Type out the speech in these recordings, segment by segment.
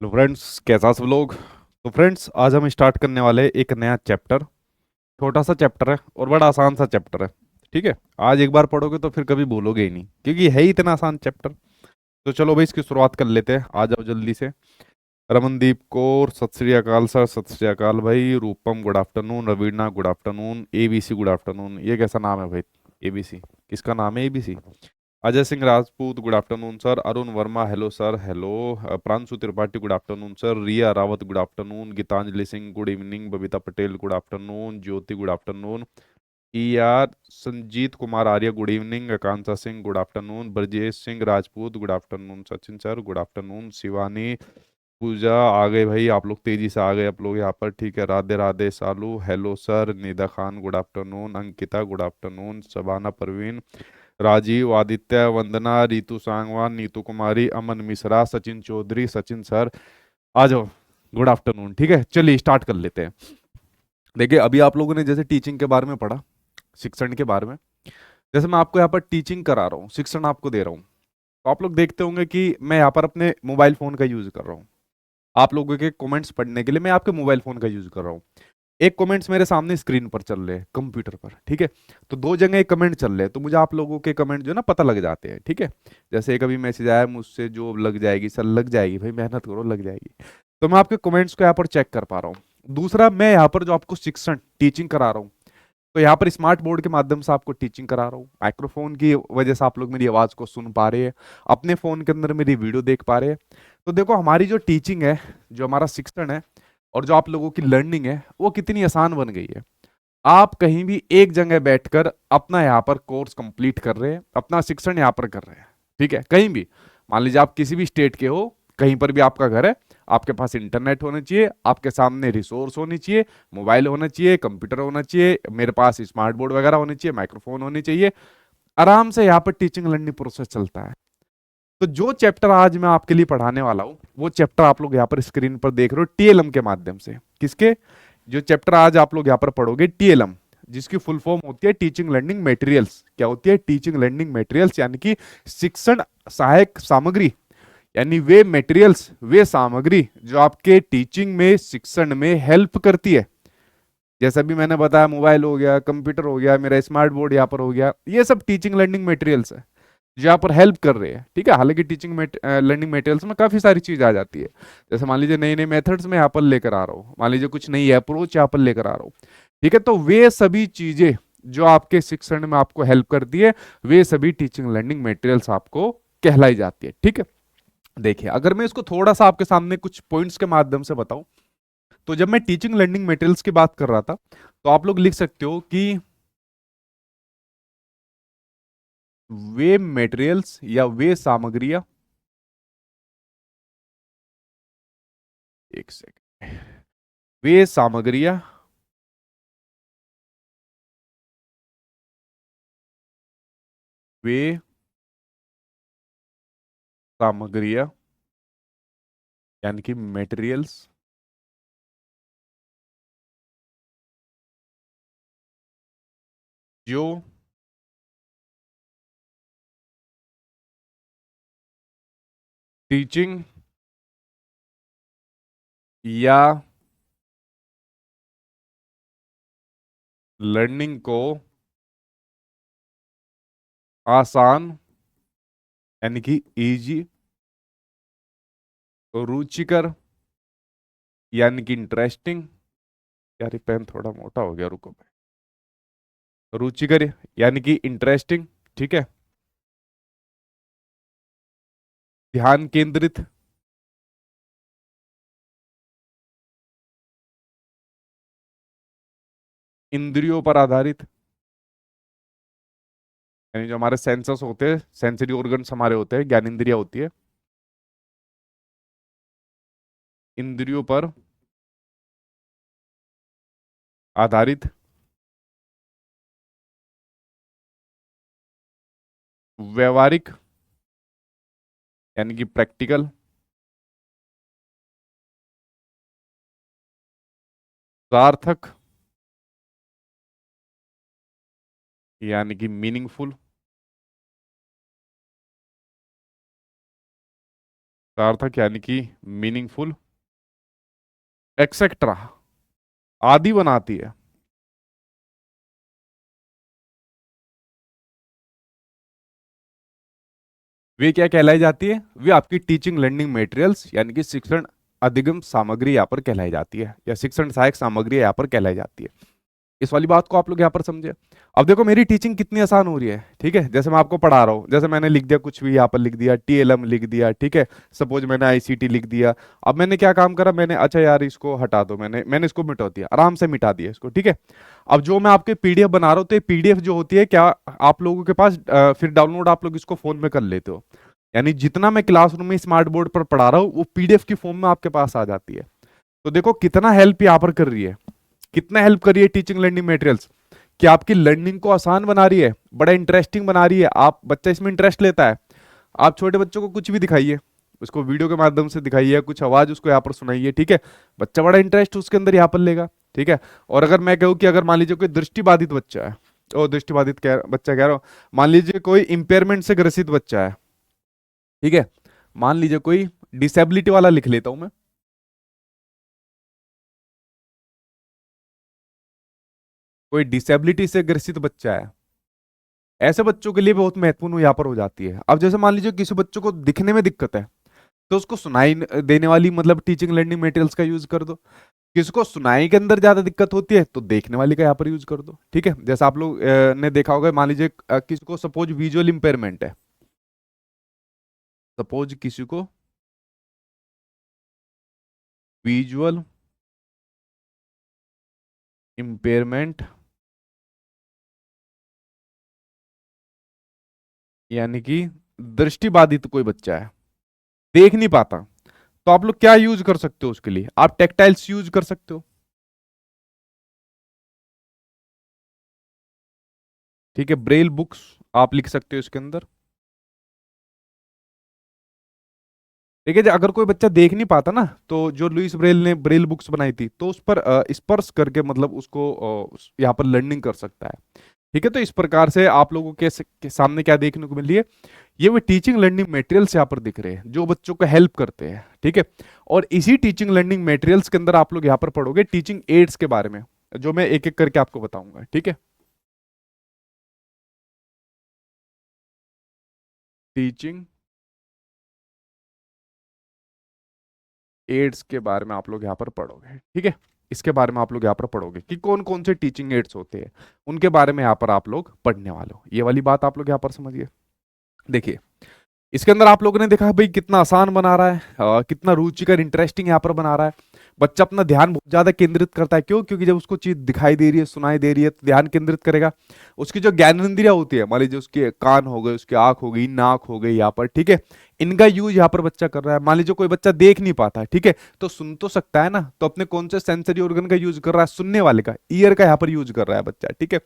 Hello friends, कैसा सब लोग। तो फ्रेंड्स, आज हम स्टार्ट करने वाले हैं एक नया चैप्टर। छोटा सा चैप्टर है और बड़ा आसान सा चैप्टर है। ठीक है। आज एक बार पढ़ोगे तो फिर कभी भूलोगे ही नहीं, क्योंकि है ही इतना आसान चैप्टर। तो चलो भाई, इसकी शुरुआत कर लेते हैं। आ जाओ जल्दी से। रमनदीप कौर, सत श्री अकाल सर। सत श्री अकाल भाई। Rupam, good afternoon. Raveena, good afternoon. ABC, good afternoon. ये कैसा नाम है भाई? एबीसी किसका नाम है? ABC. Ajay Singh Rajput, good afternoon sir. Arun Verma, hello sir. Hello. Pranshu Tripathi, good afternoon sir. Riya Rawat, good afternoon. Geetanjali Singh, good evening. Babita Patel, good afternoon. Jyoti, good afternoon. E R Sanjeet Kumar Arya, good evening. Akanksha Singh, good afternoon. Brajesh Singh Rajput, good afternoon. Sachin sir, good afternoon. Shivani, Pooja आ गए भाई, आप लोग तेजी से आ गए आप लोग यहाँ पर। ठीक है। Radhe Radhe Salu, hello sir. Nida Khan, good afternoon. Ankita, good afternoon. Shabana Parveen, Rajeev, Aditya, Vandana, Ritu Sangwan, Neetu Kumari, Aman Mishra, Sachin Chaudhary. Sachin sir, आ जाओ। Good afternoon. ठीक है, चलिए स्टार्ट कर लेते हैं। देखिए, अभी आप लोगों ने जैसे टीचिंग के बारे में पढ़ा, शिक्षण के बारे में। जैसे मैं आपको यहाँ पर टीचिंग करा रहा हूँ, शिक्षण आपको दे रहा हूँ, तो आप लोग देखते होंगे कि मैं यहाँ पर अपने मोबाइल फोन का यूज कर रहा हूँ। आप लोगों के कमेंट्स पढ़ने के लिए मैं आपके मोबाइल फोन का यूज कर रहा हूँ। एक कमेंट्स मेरे सामने स्क्रीन पर चल रहे हैं कंप्यूटर पर। ठीक है। तो दो जगह एक कमेंट चल रहे हैं, तो मुझे आप लोगों के कमेंट जो है ना पता लग जाते हैं। ठीक है। जैसे एक अभी मैसेज आया मुझसे, जो लग जाएगी सर, लग जाएगी भाई, मेहनत करो, लग जाएगी। तो मैं आपके कमेंट्स को यहाँ पर चेक कर पा रहा हूँ। दूसरा, मैं यहाँ पर जो आपको शिक्षण टीचिंग करा रहा हूँ, तो यहाँ पर स्मार्ट बोर्ड के माध्यम से आपको टीचिंग करा रहा हूँ। माइक्रोफोन की वजह से आप लोग मेरी आवाज को सुन पा रहे हैं, अपने फोन के अंदर मेरी वीडियो देख पा रहे हैं। तो देखो, हमारी जो टीचिंग है, जो हमारा शिक्षण है, और जो आप लोगों की लर्निंग है, वो कितनी आसान बन गई है। आप कहीं भी एक जगह बैठकर अपना यहाँ पर कोर्स कंप्लीट कर रहे हैं, अपना शिक्षण यहाँ पर कर रहे हैं। ठीक है। कहीं भी, मान लीजिए आप किसी भी स्टेट के हो, कहीं पर भी आपका घर है, आपके पास इंटरनेट होना चाहिए, आपके सामने रिसोर्स होनी चाहिए, मोबाइल होना चाहिए, कंप्यूटर होना चाहिए, मेरे पास स्मार्ट बोर्ड वगैरह होने चाहिए, माइक्रोफोन होनी चाहिए। आराम से यहाँ पर टीचिंग लर्निंग प्रोसेस चलता है। तो जो चैप्टर आज मैं आपके लिए पढ़ाने वाला हूँ, वो चैप्टर आप लोग यहाँ पर स्क्रीन पर देख रहे हो, टीएलएम के माध्यम से। किसके? जो चैप्टर आज आप लोग यहाँ पर पढ़ोगे, टीएलएम, जिसकी फुल फॉर्म होती है टीचिंग लर्निंग मटेरियल्स। क्या होती है? टीचिंग लर्निंग मटेरियल्स, यानी कि शिक्षण सहायक सामग्री। यानी वे मटेरियल्स, वे सामग्री जो आपके टीचिंग में, शिक्षण में हेल्प करती है। जैसा भी मैंने बताया, मोबाइल हो गया, कंप्यूटर हो गया, मेरा स्मार्ट बोर्ड यहाँ पर हो गया, ये सब टीचिंग लर्निंग मटेरियल्स है जो यहाँ पर हेल्प कर रहे हैं। ठीक है। हालांकि टीचिंग लर्निंग मटेरियल्स में काफी सारी चीज आ जाती है। जैसे मान लीजिए नई नई मेथड्स में यहाँ पर लेकर आ रहा हूँ, मान लीजिए कुछ नई अप्रोच यहाँ पर लेकर आ रहा हूँ। ठीक है। तो वे सभी चीजें जो आपके शिक्षण में आपको हेल्प करती है, वे सभी टीचिंग लर्निंग मटेरियल्स आपको कहलाई जाती है। ठीक है। देखिए, अगर मैं इसको थोड़ा सा आपके सामने कुछ पॉइंट्स के माध्यम से बताऊं, तो जब मैं टीचिंग लर्निंग मटेरियल्स की बात कर रहा था, तो आप लोग लिख सकते हो कि वे मटेरियल्स या वे सामग्रियां, एक सेकंड, वे सामग्रियां, वे सामग्रियां, यानी कि मटेरियल्स, जो टीचिंग या लर्निंग को आसान, यानी कि इजी, रुचिकर, यानी कि इंटरेस्टिंग। यार ये पेन थोड़ा मोटा हो गया, रुको भाई। रुचिकर यानी कि इंटरेस्टिंग। ठीक है। ध्यान केंद्रित, इंद्रियों पर आधारित, यानी जो हमारे सेंसस होते हैं, सेंसरी ऑर्गन्स हमारे होते हैं, ज्ञान इंद्रिया होती है, इंद्रियों पर आधारित, व्यवहारिक, यानी कि प्रैक्टिकल, सार्थक, यानी कि मीनिंगफुल, सार्थक यानी कि मीनिंगफुल, एक्सेट्रा आदि बनाती है। वे क्या कहलाई जाती है? वे आपकी टीचिंग लर्निंग मटेरियल्स यानी कि शिक्षण अधिगम सामग्री यहाँ पर कहलाई जाती है, या शिक्षण सहायक सामग्री यहाँ पर कहलाई जाती है। इस वाली बात को आप लोग यहाँ पर समझे। अब देखो मेरी टीचिंग कितनी आसान हो रही है, ठीक है। जैसे मैं आपको पढ़ा रहा हूँ, जैसे मैंने लिख दिया कुछ भी, यहाँ पर लिख दिया टीएलएम लिख दिया, ठीक है। सपोज मैंने आईसीटी लिख दिया। अब मैंने क्या काम करा, मैंने अच्छा यार इसको हटा दो, मैंने इसको मिटा दिया, आराम से मिटा दिया इसको, ठीक है। अब जो मैं आपके पीडीएफ बना रहा हूँ, तो ये पीडीएफ जो होती है, क्या आप लोगों के पास फिर डाउनलोड आप लोग इसको फोन में कर लेते हो, यानी जितना मैं क्लासरूम में स्मार्ट बोर्ड पर पढ़ा रहा हूँ वो पीडीएफ की फॉर्म में आपके पास आ जाती है। तो देखो कितना हेल्प यहाँ पर कर रही है, कितना हेल्प कर रही है टीचिंग लर्निंग मटेरियल्स, कि आपकी लर्निंग को आसान बना रही है, बड़ा इंटरेस्टिंग बना रही है। आप बच्चा इसमें इंटरेस्ट लेता है। आप छोटे बच्चों को कुछ भी दिखाइए, उसको वीडियो के माध्यम से दिखाइए, कुछ आवाज उसको यहाँ पर सुनाइए, ठीक है। बच्चा बड़ा इंटरेस्ट उसके अंदर यहाँ पर लेगा, ठीक है। और अगर मैं कहूँ कि अगर मान लीजिए कोई दृष्टिबाधित बच्चा है, ओ दृष्टिबाधित बच्चा कह रहा हूँ, मान लीजिए कोई इंपेयरमेंट से ग्रसित बच्चा है, ठीक है। मान लीजिए कोई डिसेबिलिटी वाला लिख लेता हूं मैं, कोई डिसेबिलिटी से ग्रसित बच्चा है, ऐसे बच्चों के लिए बहुत महत्वपूर्ण यहाँ पर हो जाती है। अब जैसे मान लीजिए किसी बच्चों को दिखने में दिक्कत है, तो उसको सुनाई देने वाली मतलब टीचिंग लर्निंग मटेरियल्स का यूज कर दो। किसको सुनाई के अंदर ज्यादा दिक्कत होती है, तो देखने वाली का यहाँ पर यूज कर दो, ठीक है। जैसे आप लोग ने देखा होगा, मान लीजिए किसी को सपोज विजुअल इंपेयरमेंट है, सपोज किसी को विजुअल इंपेयरमेंट यानी कि दृष्टिबाधित कोई बच्चा है, देख नहीं पाता, तो आप लोग क्या यूज कर सकते हो उसके लिए? आप टेक्टाइल्स यूज कर सकते हो, ठीक है। ब्रेल बुक्स आप लिख सकते हो इसके अंदर, ठीक है। अगर कोई बच्चा देख नहीं पाता ना, तो जो लुइस ब्रेल ने ब्रेल बुक्स बनाई थी, तो उस पर स्पर्श करके मतलब उसको यहाँ पर लर्निंग कर सकता है, ठीक है। तो इस प्रकार से आप लोगों के सामने क्या देखने को मिल रही है, ये वो टीचिंग लर्निंग मटेरियल्स यहाँ पर दिख रहे हैं जो बच्चों को हेल्प करते हैं, ठीक है। और इसी टीचिंग लर्निंग मटेरियल्स के अंदर आप लोग यहाँ पर पढ़ोगे टीचिंग एड्स के बारे में, जो मैं एक एक करके आपको बताऊंगा, ठीक है। टीचिंग एड्स के बारे में आप लोग यहाँ पर पढ़ोगे, ठीक है। इसके बारे में आप लोग यहाँ पर पढ़ोगे कि कौन कौन से टीचिंग एड्स होते हैं, उनके बारे में यहाँ पर आप लोग पढ़ने वाले हो। ये वाली बात आप लोग यहाँ पर समझिए। देखिए इसके अंदर आप लोगों ने देखा भाई कितना आसान बना रहा है, कितना रुचिकर इंटरेस्टिंग यहाँ पर बना रहा है। बच्चा अपना ध्यान बहुत ज्यादा केंद्रित करता है, क्यों? क्योंकि जब उसको चीज दिखाई दे रही है, सुनाई दे रही है, तो ध्यान केंद्रित करेगा। उसकी जो ज्ञानेंद्रियां होती है, मान लीजिए उसके कान हो गए, उसकी आंख हो गई, नाक हो गई यहाँ पर, ठीक है। इनका यूज यहाँ पर बच्चा कर रहा है। मान लीजिए कोई बच्चा देख नहीं पाता, ठीक है, तो सुन तो सकता है ना, तो अपने कौन से सेंसरी ऑर्गन का यूज कर रहा है? सुनने वाले का, ईयर का यहाँ पर यूज कर रहा है बच्चा, ठीक है।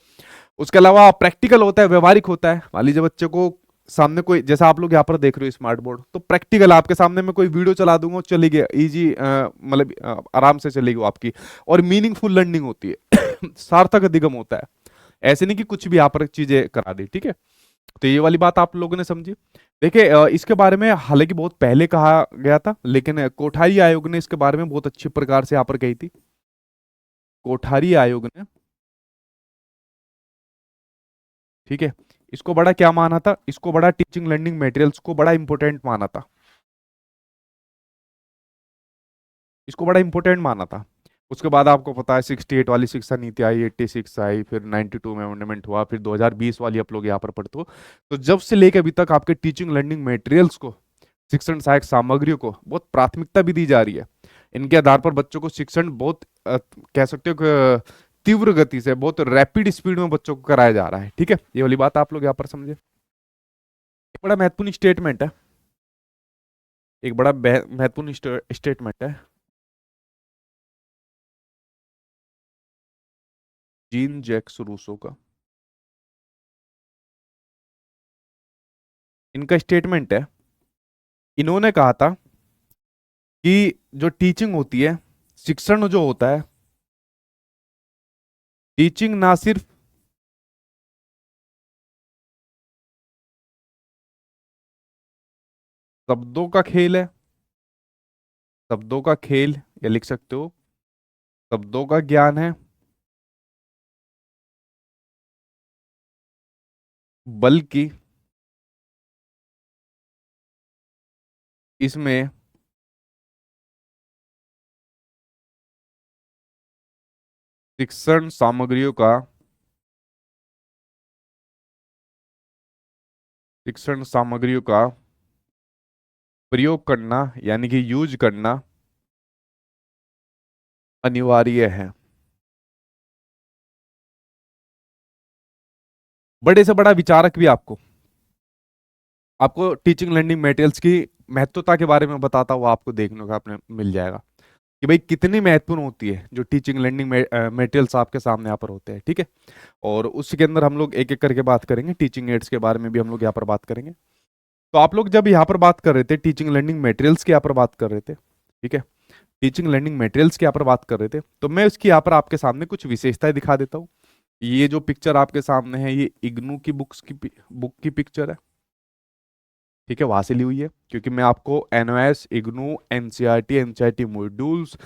उसके अलावा प्रैक्टिकल होता है, व्यवहारिक होता है। मान लीजिए बच्चे को सामने कोई, जैसा आप लोग यहाँ पर देख रहे हो स्मार्ट बोर्ड, तो प्रैक्टिकल आपके सामने में कोई वीडियो चला दूंगा, चलेगी इजी, मतलब आराम से चलेगी वो आपकी, और मीनिंगफुल लर्निंग होती है सार्थक अधिगम होता है। ऐसे नहीं कि कुछ भी यहाँ पर चीजें करा दी, ठीक है। तो ये वाली बात आप लोगों ने समझी। देखिए इसके बारे में हालांकि बहुत पहले कहा गया था, लेकिन कोठारी आयोग ने इसके बारे में बहुत अच्छी प्रकार से यहाँ पर कही थी। कोठारी आयोग ने, ठीक है, इसको बड़ा क्या माना था? इसको बड़ा टीचिंग लर्निंग मटेरियल्स को बड़ा इंपॉर्टेंट माना था, इसको बड़ा इंपॉर्टेंट माना था। उसके बाद आपको पता है 68 वाली शिक्षा नीति आई, 86 आई, फिर 92 में अमेंडमेंट हुआ, फिर 2020 वाली आप लोग यहाँ पर पढ़ते हो। तो जब से लेकर अभी तक आपके टीचिंग लर्निंग मटेरियल्स को, शिक्षण सहायक सामग्रियों को बहुत प्राथमिकता भी दी जा रही है। इनके आधार पर बच्चों को शिक्षण बहुत कह सकते हो कि तीव्र गति से, बहुत रैपिड स्पीड में बच्चों को कराया जा रहा है, ठीक है। ये वाली बात आप लोग यहाँ पर समझे। एक बड़ा महत्वपूर्ण स्टेटमेंट है, एक बड़ा महत्वपूर्ण स्टेटमेंट है जीन जैक्स रूसो का। इनका स्टेटमेंट है, इन्होंने कहा था कि जो टीचिंग होती है, शिक्षण जो होता है, टीचिंग ना सिर्फ शब्दों का खेल है, शब्दों का खेल, या लिख सकते हो शब्दों का ज्ञान है, बल्कि इसमें शिक्षण सामग्रियों का, शिक्षण सामग्रियों का प्रयोग करना यानी कि यूज करना अनिवार्य है। बड़े से बड़ा विचारक भी आपको आपको टीचिंग लर्निंग मटेरियल्स की महत्वता के बारे में बताता हुआ आपको देखने को आपने मिल जाएगा कि भाई कितनी महत्वपूर्ण होती है जो टीचिंग लर्निंग मटेरियल्स आपके सामने यहाँ पर होते हैं, ठीक है। और उसके अंदर हम लोग एक एक करके बात करेंगे, टीचिंग एड्स के बारे में भी हम लोग यहाँ पर बात करेंगे। तो आप लोग जब यहाँ पर बात कर रहे थे टीचिंग लर्निंग मटेरियल्स की यहाँ पर बात कर रहे थे, ठीक है, टीचिंग लर्निंग मटेरियल्स की यहाँ पर बात कर रहे थे, तो मैं उसकी यहाँ पर आपके सामने कुछ विशेषताएं दिखा देता हूँ। ये जो पिक्चर आपके सामने है ये इग्नू की बुक की पिक्चर है, ठीक है, वहां से ली हुई है, क्योंकि मैं आपको NOS, IGNOU, NCERT, NCERT modules,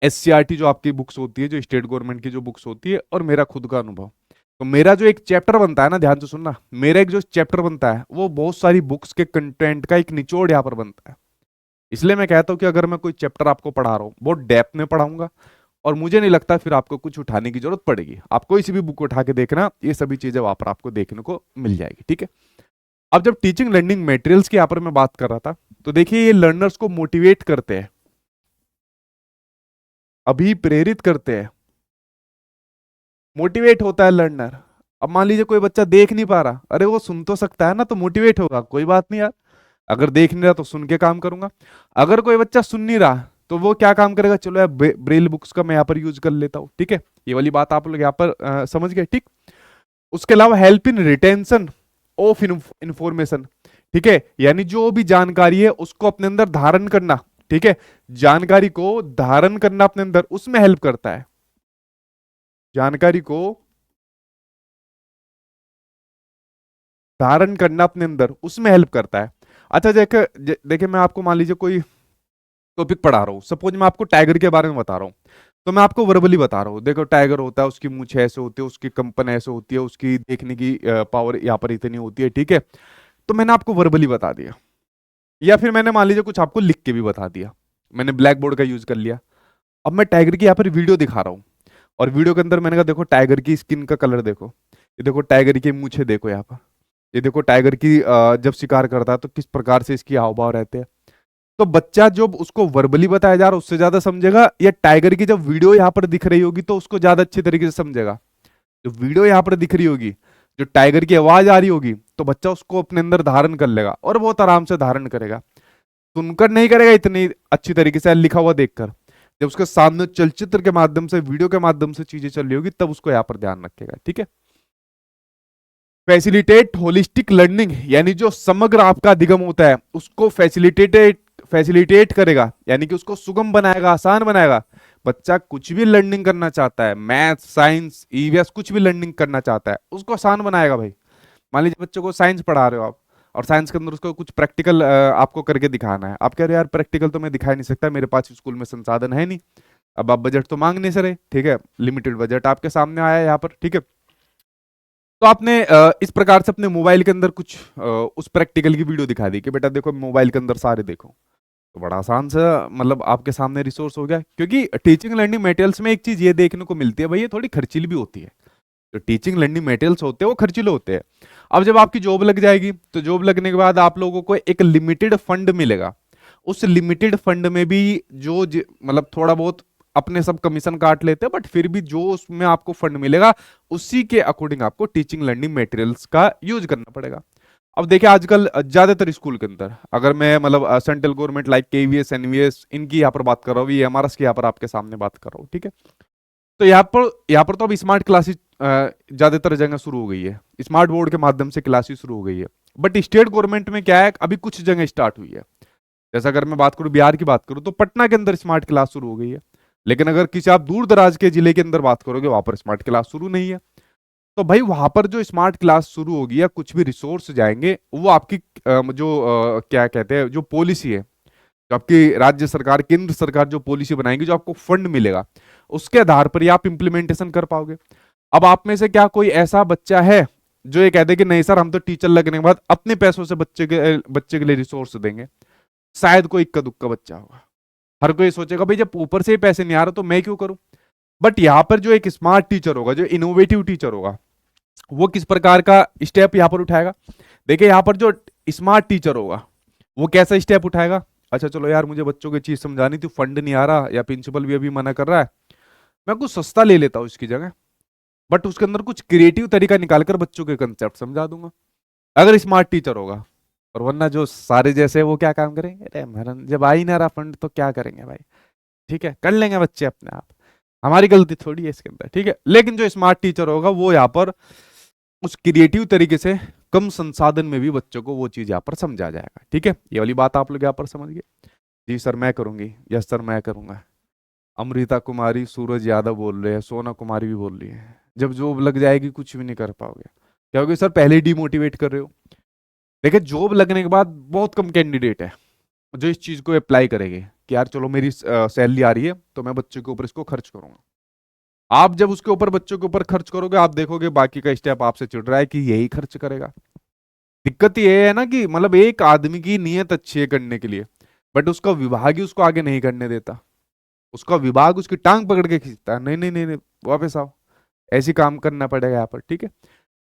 SCERT जो आपकी बुक्स होती है, जो स्टेट गवर्नमेंट की जो बुक्स होती है, और मेरा खुद का अनुभव, तो मेरा जो एक चैप्टर बनता है ना, ध्यान से सुनना, मेरा एक जो चैप्टर बनता है वो बहुत सारी बुक्स के कंटेंट का एक निचोड़ यहाँ पर बनता है। इसलिए मैं कहता हूँ कि अगर मैं कोई चैप्टर आपको पढ़ा रहा हूँ बहुत डेप्थ में पढ़ाऊंगा, और मुझे नहीं लगता फिर आपको कुछ उठाने की जरूरत पड़ेगी, आप कोई सी भी बुक उठा के देखना, ये सभी चीजें वहां पर आपको देखने को मिल जाएगी, ठीक है। अब जब टीचिंग लर्निंग मटेरियल्स की यहाँ पर मैं बात कर रहा था, तो देखिए ये लर्नर्स को मोटिवेट करते हैं, अभिप्रेरित करते हैं, मोटिवेट होता है लर्नर। अब मान लीजिए कोई बच्चा देख नहीं पा रहा, अरे वो सुन तो सकता है ना, तो मोटिवेट होगा, कोई बात नहीं यार, अगर देख नहीं रहा तो सुन के काम करूंगा। अगर कोई बच्चा सुन नहीं रहा तो वो क्या काम करेगा, चलो यार ब्रेल बुक्स का मैं यहाँ पर यूज कर लेता हूँ, ठीक है। ये वाली बात आप लोग यहाँ पर समझ गए, ठीक। उसके अलावा help in retention of information, ठीक है, यानी जो भी जानकारी है उसको अपने अंदर धारण करना, ठीक है, जानकारी को धारण करना अपने अंदर, उसमें हेल्प करता है, जानकारी को धारण करना अपने अंदर उसमें हेल्प करता है। अच्छा देखिए मैं आपको मान लीजिए कोई टॉपिक पढ़ा रहा हूँ, सपोज मैं आपको टाइगर के बारे में बता रहा हूँ, तो मैं आपको वर्बली बता रहा हूँ, देखो टाइगर होता है, उसकी मूंछ ऐसे होती है, उसकी कंपन ऐसे होती है, उसकी देखने की पावर यहाँ पर इतनी होती है, ठीक है। तो मैंने आपको वर्बली बता दिया, या फिर मैंने मान लीजिए कुछ आपको लिख के भी बता दिया, मैंने ब्लैक बोर्ड का यूज कर लिया। अब मैं टाइगर की यहाँ पर वीडियो दिखा रहा हूँ, और वीडियो के अंदर मैंने कहा देखो टाइगर की स्किन का कलर देखो, ये देखो टाइगर की मूछें देखो यहाँ पर, ये देखो टाइगर की जब शिकार करता है तो किस प्रकार से इसकी हाव भाव रहते हैं। तो बच्चा जब उसको वर्बली बताया जा रहा है उससे ज्यादा समझेगा, या टाइगर की जब वीडियो यहाँ पर दिख रही होगी तो उसको ज्यादा अच्छे तरीके से समझेगा। जो वीडियो यहाँ पर दिख रही होगी, जो टाइगर की आवाज आ रही होगी, तो बच्चा उसको अपने अंदर धारण कर लेगा, और बहुत आराम से धारण करेगा, सुनकर नहीं करेगा इतनी अच्छी तरीके से, लिखा हुआ देखकर। जब उसके सामने चलचित्र के माध्यम से, वीडियो के माध्यम से चीजें चल रही होगी, तब उसको यहाँ पर ध्यान रखेगा, ठीक है। फैसिलिटेट होलिस्टिक लर्निंग, यानी जो समग्र आपका अधिगम होता है उसको फैसिलिटेट करेगा, यानी कि उसको सुगम बनाएगा, आसान बनाएगा। बच्चा कुछ भी लर्निंग करना चाहता है, मैथ, साइंस, ईवीएस, कुछ भी लर्निंग करना चाहता है, उसको आसान बनाएगा भाई। मान लीजिए बच्चों को साइंस पढ़ा रहे हो आप, और साइंस के अंदर उसको कुछ प्रैक्टिकल आपको करके दिखाना है, आप कह रहे हो यार प्रैक्टिकल तो मैं दिखा नहीं सकता, मेरे पास स्कूल में संसाधन है नहीं। अब आप बजट तो मांग नहीं सके, ठीक है, लिमिटेड बजट आपके सामने आया है यहाँ पर, ठीक है। तो आपने इस प्रकार से अपने मोबाइल के अंदर कुछ उस प्रैक्टिकल की वीडियो दिखा दी कि बेटा देखो मोबाइल के अंदर सारे देखो, तो बड़ा आसान सा मतलब आपके सामने रिसोर्स हो गया। क्योंकि टीचिंग लर्निंग मटेरियल्स में एक चीज ये देखने को मिलती है भाई, ये थोड़ी खर्चीली भी होती है। जो टीचिंग लर्निंग मटेरियल्स होते हैं वो खर्चीले होते हैं। अब जब आपकी जॉब लग जाएगी तो जॉब लगने के बाद आप लोगों को एक लिमिटेड फंड मिलेगा, उस लिमिटेड फंड में भी मतलब थोड़ा बहुत अपने सब कमीशन काट लेते हैं, बट फिर भी जो उसमें आपको फंड मिलेगा उसी के अकॉर्डिंग आपको टीचिंग लर्निंग मटेरियल्स का यूज करना पड़ेगा। अब देखिए आजकल ज्यादातर स्कूल के अंदर, अगर मैं मतलब central government like KVS, NVS, इनकी यहाँ पर बात कर रहा हूँ, एमआरएस की यहाँ पर आपके सामने बात कर रहा हूँ, ठीक है। तो यहाँ पर तो अब स्मार्ट क्लासेस ज्यादातर जगह शुरू हो गई है, स्मार्ट बोर्ड के माध्यम से क्लासेस शुरू हो गई है। बट स्टेट गवर्नमेंट में क्या है, अभी कुछ जगह स्टार्ट हुई है। जैसा अगर मैं बात करूं बिहार की बात करूं तो पटना के अंदर स्मार्ट क्लास शुरू हो गई है। लेकिन अगर किसी आप दूर दराज के जिले के अंदर बात करोगे वहां पर स्मार्ट क्लास शुरू नहीं है। तो भाई वहां पर जो स्मार्ट क्लास शुरू होगी या कुछ भी रिसोर्स जाएंगे, वो आपकी क्या कहते हैं जो पॉलिसी है, जो आपकी राज्य सरकार, केंद्र सरकार जो पॉलिसी बनाएगी, जो आपको फंड मिलेगा, उसके आधार पर ही आप इंप्लीमेंटेशन कर पाओगे। अब आप में से क्या कोई ऐसा बच्चा है जो ये कहते कि नहीं सर, हम तो टीचर लगने के बाद अपने पैसों से बच्चे के लिए रिसोर्स देंगे? शायद कोई इक्का दुक्का बच्चा होगा। हर कोई सोचेगा भाई जब ऊपर से ही पैसे नहीं आ रहे तो मैं क्यों करूं। बट यहां पर जो एक स्मार्ट टीचर होगा, जो इनोवेटिव टीचर होगा, वो किस प्रकार का स्टेप यहां पर उठाएगा? देखिए यहां पर जो स्मार्ट टीचर होगा वो कैसा स्टेप उठाएगा? अच्छा चलो यार, मुझे बच्चों की चीज समझानी थी, फंड नहीं आ रहा या प्रिंसिपल भी अभी मना कर रहा है, मैं कुछ सस्ता ले लेता हूँ इसकी जगह, बट उसके अंदर कुछ क्रिएटिव तरीका निकालकर बच्चों के कंसेप्ट समझा दूंगा, अगर स्मार्ट टीचर होगा। और वरना जो सारे जैसे वो क्या काम करेंगे, अरे मैडम जब आ ही ना रहा फंड तो क्या करेंगे भाई, ठीक है कर लेंगे बच्चे अपने आप, हमारी गलती थोड़ी है इसके अंदर, ठीक है। लेकिन जो स्मार्ट टीचर होगा वो यहाँ पर उस क्रिएटिव तरीके से कम संसाधन में भी बच्चों को वो चीज यहाँ पर समझा जाएगा, ठीक है। ये वाली बात आप लोग यहाँ पर समझ गए? जी सर मैं करूंगी, यस सर मैं करूंगा। अमृता कुमारी, सूरज यादव बोल रहे हैं, सोना कुमारी भी बोल रही है। जब जॉब लग जाएगी कुछ भी नहीं कर पाओगे, क्योंकि सर पहले ही डिमोटिवेट कर रहे हो। देखिए जॉब लगने के बाद बहुत कम कैंडिडेट है जो इस चीज को अप्लाई करेंगे कि यार चलो मेरी सैलरी आ रही है तो मैं बच्चों के ऊपर इसको खर्च करूंगा। आप जब उसके ऊपर, बच्चों के ऊपर खर्च करोगे, आप देखोगे बाकी का स्टेप आपसे चिढ़ रहा है कि यही खर्च करेगा। दिक्कत ये है ना कि मतलब एक आदमी की नीयत अच्छी है करने के लिए, बट उसका विभाग ही उसको आगे नहीं करने देता। उसका विभाग उसकी टांग पकड़ के खींचता है, नहीं नहीं नहीं नहीं वापस आओ, ऐसी काम करना पड़ेगा यहाँ पर, ठीक है।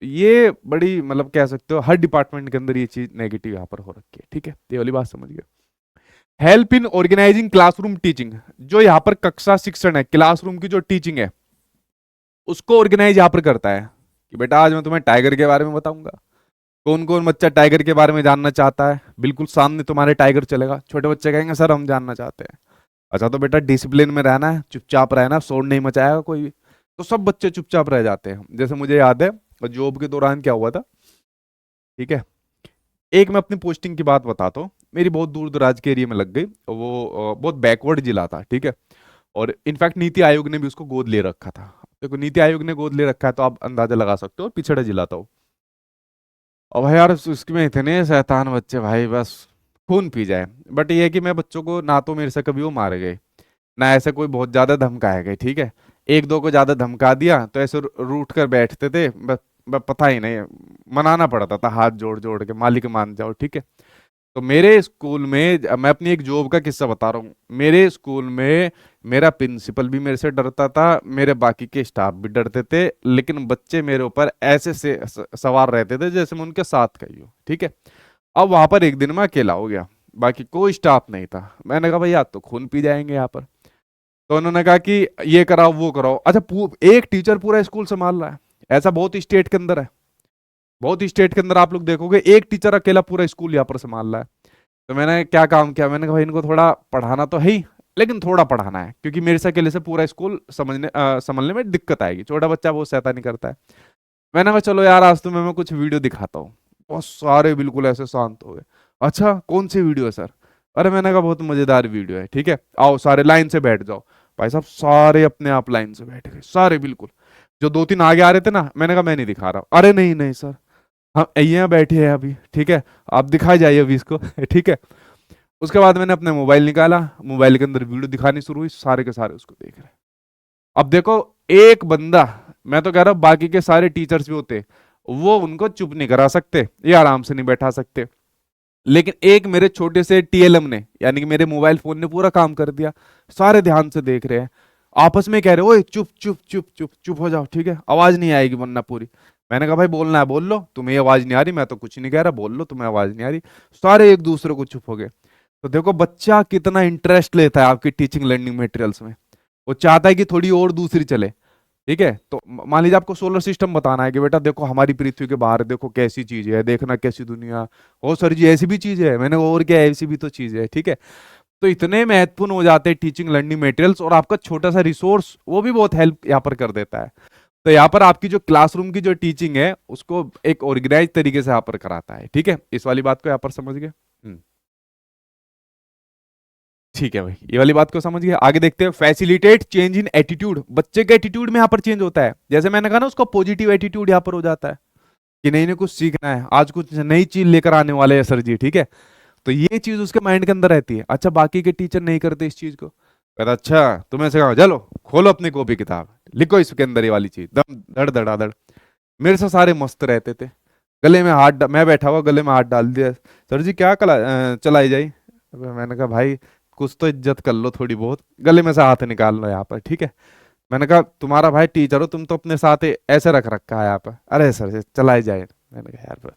ये बड़ी मतलब कह सकते हो हर डिपार्टमेंट के अंदर ये चीज नेगेटिव यहाँ पर हो रखी है, ठीक है। ये वाली बात समझ गए। Help in organising classroom teaching, जो यहाँ पर कक्षा शिक्षण है, क्लासरूम की जो टीचिंग है उसको ऑर्गेनाइज यहाँ पर करता है कि बेटा आज मैं तुम्हें टाइगर के बारे में बताऊंगा। कौन कौन बच्चा टाइगर के बारे में जानना चाहता है? बिल्कुल सामने तुम्हारे टाइगर चलेगा। छोटे बच्चे कहेंगे सर हम जानना चाहते हैं। अच्छा तो बेटा डिसिप्लिन में रहना है, चुपचाप रहना, शोर नहीं मचाएगा कोई भी। तो सब बच्चे चुपचाप रह जाते हैं। जैसे मुझे याद है जॉब के दौरान क्या हुआ था, ठीक है। एक मैं अपनी पोस्टिंग की बात बताता हूँ। मेरी बहुत दूर दराज के एरिया में लग गई, वो बहुत बैकवर्ड जिला था, ठीक है। और इनफैक्ट नीति आयोग ने भी उसको गोद ले रखा था। देखो नीति आयोग ने गोद ले रखा है तो आप अंदाजा लगा सकते हो पिछड़ा जिला था वो। और भाई यार उसमें इतने शैतान बच्चे भाई, बस खून पी जाए। बट ये है कि मैं बच्चों को ना तो मेरे से कभी वो मारे गए, ना ऐसे कोई बहुत ज्यादा धमकाए गए, ठीक है। एक दो को ज्यादा धमका दिया तो ऐसे रूठ कर बैठते थे, बस पता ही नहीं, मनाना पड़ता था हाथ जोड़ जोड़ के, मालिक मान जाओ, ठीक है। तो मेरे स्कूल में, मैं अपनी एक जॉब का किस्सा बता रहा हूँ। मेरे स्कूल में मेरा प्रिंसिपल भी मेरे से डरता था, मेरे बाकी के स्टाफ भी डरते थे, लेकिन बच्चे मेरे ऊपर ऐसे से सवार रहते थे जैसे मैं उनके साथ का ही हूँ, ठीक है। अब वहां पर एक दिन मैं अकेला हो गया, बाकी कोई स्टाफ नहीं था। मैंने कहा भाई आज तो खून पी जाएंगे यहाँ पर। तो उन्होंने कहा कि ये कराओ वो कराओ। अच्छा एक टीचर पूरा स्कूल संभाल रहा है, ऐसा बहुत स्टेट के अंदर है। बहुत स्टेट के अंदर आप लोग देखोगे एक टीचर अकेला पूरा स्कूल यहाँ पर संभाल रहा है। तो मैंने क्या काम किया, मैंने कहा भाई इनको थोड़ा पढ़ाना तो है ही, लेकिन थोड़ा पढ़ाना है, क्योंकि मेरे से अकेले से पूरा स्कूल समझने में दिक्कत आएगी, छोटा बच्चा बहुत शैतानी करता है। मैंने कहा चलो यार आज तुम्हें मैं कुछ वीडियो दिखाता हूँ। बहुत सारे बिल्कुल ऐसे शांत हो गए। अच्छा कौन सी वीडियो है सर? अरे मैंने कहा बहुत मजेदार वीडियो है, ठीक है आओ सारे लाइन से बैठ जाओ। भाई साहब सारे अपने आप लाइन से बैठ गए, सारे बिल्कुल। जो दो तीन आगे आ रहे थे ना, मैंने कहा मैं नहीं दिखा रहा हूँ। अरे नहीं नहीं सर हम यहाँ बैठे हैं अभी, ठीक है आप दिखाई जाइए अभी इसको ठीक है। उसके बाद मैंने अपने मोबाइल निकाला, मोबाइल के अंदर वीडियो दिखानी शुरू हुई, सारे के सारे उसको देख रहे हैं। अब देखो एक बंदा, मैं तो कह रहा हूँ बाकी के सारे टीचर्स भी होते वो उनको चुप नहीं करा सकते, ये आराम से नहीं बैठा सकते, लेकिन एक मेरे छोटे से टीएलएम ने, यानी कि मेरे मोबाइल फोन ने पूरा काम कर दिया। सारे ध्यान से देख रहे हैं, आपस में कह रहे ओए चुप चुप चुप चुप चुप हो जाओ, ठीक है आवाज नहीं आएगी वरना पूरी। मैंने कहा भाई बोलना है बोल लो, तुम्हें आवाज नहीं आ रही मैं तो कुछ नहीं कह रहा, बोल लो तुम्हें आवाज नहीं आ रही। सारे एक दूसरे को चुप हो गए। तो देखो बच्चा कितना इंटरेस्ट लेता है आपकी टीचिंग लर्निंग मटेरियल्स में, वो चाहता है कि थोड़ी और दूसरी चले, ठीक है। तो मान लीजिए आपको सोलर सिस्टम बताना है कि बेटा देखो हमारी पृथ्वी के बाहर देखो कैसी चीज है, देखना कैसी दुनिया। ओ सर जी ऐसी भी चीज है? मैंने कहा और क्या ऐसी भी तो चीज है, ठीक है। तो इतने महत्वपूर्ण हो जाते हैं टीचिंग लर्निंग मटेरियल्स, और आपका छोटा सा रिसोर्स वो भी बहुत हेल्प यहाँ पर कर देता है। तो यहाँ पर आपकी जो क्लासरूम की जो टीचिंग है उसको एक ऑर्गेनाइज तरीके से यहाँ पर कराता है, ठीक है। इस वाली बात को यहाँ पर समझ गए? ठीक है भाई, ये वाली बात को समझ गए। आगे देखते हैं, फैसिलिटेट चेंज इन एटीट्यूड, बच्चे के एटीट्यूड में यहाँ पर चेंज होता है। जैसे मैंने कहा ना उसका पॉजिटिव एटीट्यूड यहाँ पर हो जाता है कि नहीं नहीं कुछ सीखना है, आज कुछ नई चीज लेकर आने वाले हैं सर जी, ठीक है। तो ये चीज उसके माइंड के अंदर रहती है। अच्छा बाकी के टीचर नहीं करते इस चीज को, कहता अच्छा तुम्हें सिखाओ, चलो खोलो अपनी कॉपी किताब, लिखो इसके अंदर ये वाली चीज, दम धड़ धड़ाधड़। मेरे से सारे मस्त रहते थे। गले में मैं बैठा हुआ गले में हाथ डाल दिया, सर जी क्या चलाई जाए। मैंने कहा भाई कुछ तो इज्जत कर लो थोड़ी बहुत, गले में से हाथ निकाल लो यहाँ पर, ठीक है। मैंने कहा तुम्हारा भाई टीचर हो, तुम तो अपने साथ ऐसे रख रखा है यहाँ पर। अरे सर चलाई जाए। मैंने कहा यार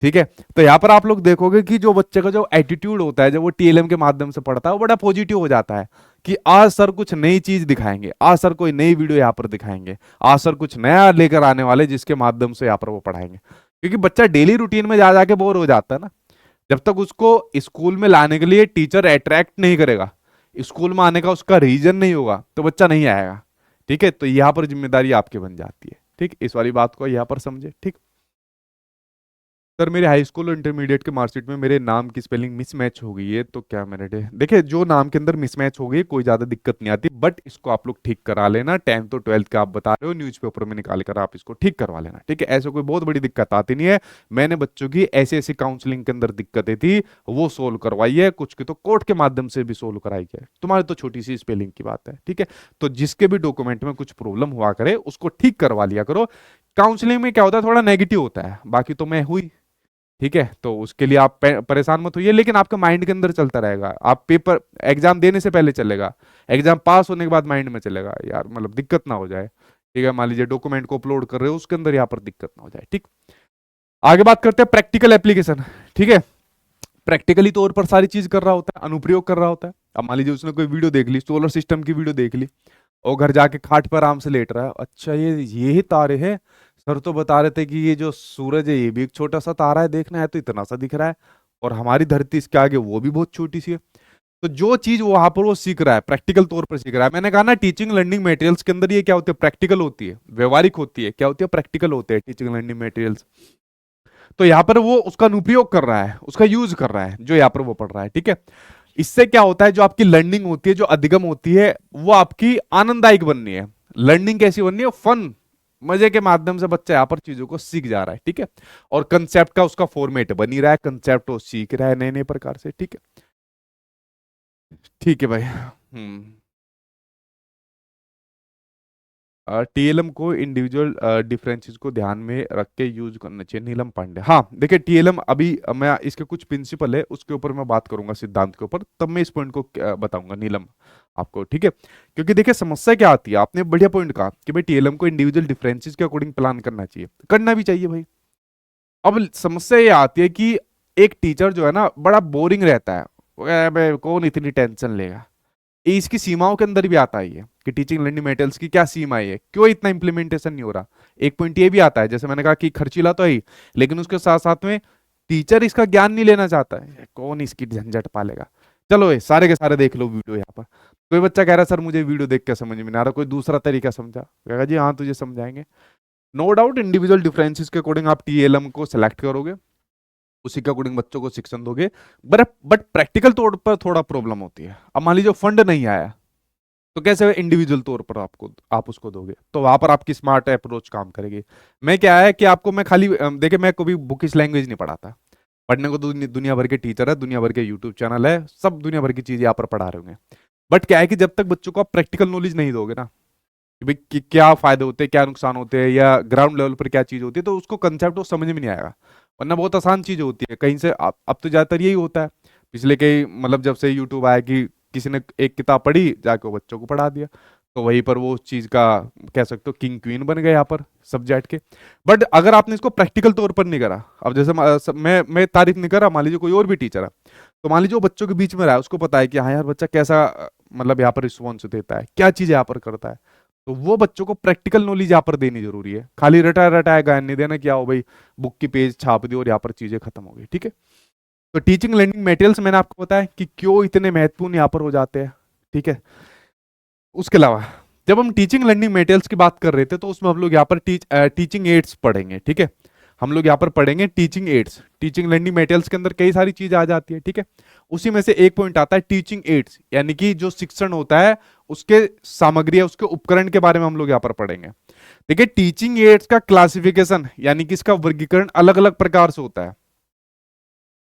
ठीक है। तो यहाँ पर आप लोग देखोगे कि जो बच्चे का जो एटीट्यूड होता है जब वो टीएलएम के माध्यम से पढ़ता है वो बड़ा पॉजिटिव हो जाता है कि आज सर कुछ नई चीज दिखाएंगे, आज सर कोई नई वीडियो यहाँ पर दिखाएंगे, आज सर कुछ नया लेकर आने वाले जिसके माध्यम से यहाँ पर वो पढ़ाएंगे। क्योंकि बच्चा डेली रूटीन में जा जाके बोर हो जाता है ना। जब तक उसको स्कूल में लाने के लिए टीचर अट्रैक्ट नहीं करेगा, स्कूल में आने का उसका रीजन नहीं होगा, तो बच्चा नहीं आएगा। ठीक है, तो यहाँ पर जिम्मेदारी आपकी बन जाती है। ठीक, इस वाली बात को यहाँ पर समझे। ठीक सर मेरे हाई स्कूल और इंटरमीडिएट के मार्कशीट में मेरे नाम की स्पेलिंग मिसमैच हो गई है, तो क्या मेरिट है? देखिए जो नाम के अंदर मिसमैच हो गई कोई ज्यादा दिक्कत नहीं आती, बट इसको आप लोग ठीक करा लेना। 10th तो 12th का आप बता रहे हो, न्यूज़पेपर में निकाल कर आप इसको ठीक करवा लेना। ठीक है, ऐसे कोई बहुत बड़ी दिक्कत आती नहीं है। मैंने बच्चों की ऐसी ऐसी काउंसलिंग के अंदर दिक्कतें थी वो सोल्व करवाई है, कुछ की तो कोर्ट के माध्यम से भी सोल्व कराई है। तुम्हारी तो छोटी सी स्पेलिंग की बात है। ठीक है, तो जिसके भी डॉक्यूमेंट में कुछ प्रॉब्लम हुआ करे उसको ठीक करवा लिया करो। काउंसलिंग में क्या होता है, थोड़ा नेगेटिव होता है, बाकी तो मैं हुई। ठीक है, तो उसके लिए आप परेशान मत होइए, लेकिन आपके माइंड के अंदर चलता रहेगा। आप पेपर एग्जाम देने से पहले चलेगा, एग्जाम पास होने के बाद माइंड में चलेगा यार, मतलब दिक्कत ना हो जाए। ठीक है, मान लीजिए डॉक्यूमेंट को अपलोड कर रहे हो उसके अंदर यहाँ पर दिक्कत ना हो जाए। ठीक, आगे बात करते हैं प्रैक्टिकल एप्लीकेशन। ठीक है, प्रैक्टिकली तौर पर सारी चीज कर रहा होता है, अनुप्रयोग कर रहा होता है। अब मान लीजिए उसने कोई वीडियो देख ली, सोलर सिस्टम की वीडियो देख ली, और घर जाके खाट पर आराम से लेट रहा है, अच्छा ये ही तारे हैं, सर तो बता रहे थे कि ये जो सूरज है ये भी एक छोटा सा तारा है, देखना है तो इतना सा दिख रहा है, और हमारी धरती इसके आगे वो भी बहुत छोटी सी है। तो जो चीज वहां पर वो सीख रहा है प्रैक्टिकल तौर पर सीख रहा है। मैंने कहा ना टीचिंग लर्निंग मटेरियल्स के अंदर ये क्या होती है, प्रैक्टिकल होती है, व्यवहारिक होती है। क्या होती है, प्रैक्टिकल होते हैं टीचिंग लर्निंग मटेरियल्स। तो यहाँ पर वो उसका अनुप्रयोग कर रहा है, उसका यूज कर रहा है जो यहाँ पर वो पढ़ रहा है। ठीक है, इससे क्या होता है, जो आपकी लर्निंग होती है, जो अधिगम होती है, वो आपकी आनंददायक बननी है। लर्निंग कैसी बननी है, फन, मजे के माध्यम से बच्चा यहाँ पर चीजों को सीख जा रहा है। ठीक है, और कंसेप्ट का उसका फॉर्मेट बनी रहा है, कंसेप्ट वो सीख रहा है नए नए प्रकार से। ठीक है, ठीक है भाई। टीएलएम को इंडिविजुअल डिफरेंसेस को ध्यान में रख के यूज करना चाहिए। नीलम पांडे, हाँ देखिए टीएलएम अभी मैं इसके कुछ प्रिंसिपल है उसके ऊपर मैं बात करूंगा, सिद्धांत के ऊपर, तब मैं इस पॉइंट को बताऊंगा नीलम आपको। ठीक है, क्योंकि देखिए समस्या क्या आती है, आपने बढ़िया पॉइंट कहा कि भाई टीएलएम को इंडिविजुअल डिफरेंसेस के अकॉर्डिंग प्लान करना चाहिए, करना भी चाहिए भाई। अब समस्या ये आती है कि एक टीचर जो है ना बड़ा बोरिंग रहता है, वो कहे, "अबे, कौन इतनी टेंशन लेगा"। ये इसकी सीमाओं के अंदर भी आता ही है कि टीचिंग लर्निंग मटेरियल्स की क्या सीमा है, क्यों इतना इंप्लीमेंटेशन नहीं हो रहा। एक पॉइंट ये भी आता है, जैसे मैंने कहा कि खर्चीला तो है ही, लेकिन उसके साथ साथ में टीचर इसका ज्ञान नहीं लेना चाहता है, कौन इसकी झंझट पालेगा। चलो ये सारे के सारे देख लो वीडियो यहाँ पर। कोई बच्चा कह रहा है सर मुझे वीडियो देख के समझ में नहीं आ रहा, कोई दूसरा तरीका समझा, कहेगा जी हाँ तुझे समझाएंगे। नो डाउट इंडिविजुअल डिफरेंसेस के अकॉर्डिंग आप टीएलएम को सिलेक्ट करोगे, उसी के अकॉर्डिंग बच्चों को शिक्षण दोगे, बट प्रैक्टिकल तौर पर थोड़ा प्रॉब्लम होती है। अब मान लीजिए फंड नहीं आया, तो कैसे इंडिविजुअल तौर पर आप उसको दोगे, तो वहां पर आपकी स्मार्ट अप्रोच काम करेगी। मैं क्या है कि आपको मैं खाली देखिए मैं कभी बुकिश लैंग्वेज नहीं पढ़ाता, पढ़ने को तो दुनिया भर के टीचर है, दुनिया भर के यूट्यूब चैनल है, सब दुनिया भर की चीज यहाँ पर पढ़ा रहे होंगे। बट क्या है कि जब तक बच्चों को आप प्रैक्टिकल नॉलेज नहीं दोगे ना कि भाई क्या फायदे होते हैं, क्या नुकसान होते हैं, या ग्राउंड लेवल पर क्या चीज होती है, तो उसको कंसेप्ट वो समझ में नहीं आएगा। वरना बहुत आसान चीज होती है कहीं से, अब तो ज्यादातर यही होता है। पिछले कई मतलब जब से यूट्यूब आया कि किसी ने एक किताब पढ़ी जाके वो बच्चों को पढ़ा दिया, तो वहीं पर वो उस चीज का कह सकते हो किंग क्वीन बन गए यहाँ पर सब्जेक्ट के। बट अगर आपने इसको प्रैक्टिकल तौर पर नहीं करा, अब जैसे मैं तारीफ नहीं कर रहा, मान लीजिए कोई और भी टीचर है, तो मान लीजिए वो बच्चों के बीच में रहा है, उसको पता है कि हाँ यार बच्चा कैसा मतलब यहाँ पर रिस्पॉन्स देता है, क्या चीज यहाँ पर करता है, तो वो बच्चों को प्रैक्टिकल नॉलेज यहाँ पर देनी जरूरी है। खाली रटाया रटाया गायन नहीं देना, क्या हो भाई बुक की पेज छाप दी और यहाँ पर चीजें खत्म हो गई। ठीक है, तो टीचिंग लर्निंग मटेरियल्स मैंने आपको बताया कि क्यों इतने महत्वपूर्ण यहाँ पर हो जाते हैं। ठीक है, उसके अलावा जब हम टीचिंग लर्निंग मटेरियल्स की बात कर रहे थे तो उसमें हम लोग यहाँ पर टीचिंग एड्स पढ़ेंगे। ठीक है, हम लोग यहाँ पर पढ़ेंगे teaching ads. Teaching learning materials के अंदर कई सारी चीजें आ जाती है। ठीक है, उसी में से एक पॉइंट आता है टीचिंग एड्स, यानी कि जो शिक्षण होता है उसके सामग्री है, उसके उपकरण के बारे में हम लोग यहाँ पर पढ़ेंगे। देखिए टीचिंग एड्स का क्लासिफिकेशन यानी कि इसका वर्गीकरण अलग अलग प्रकार से होता है।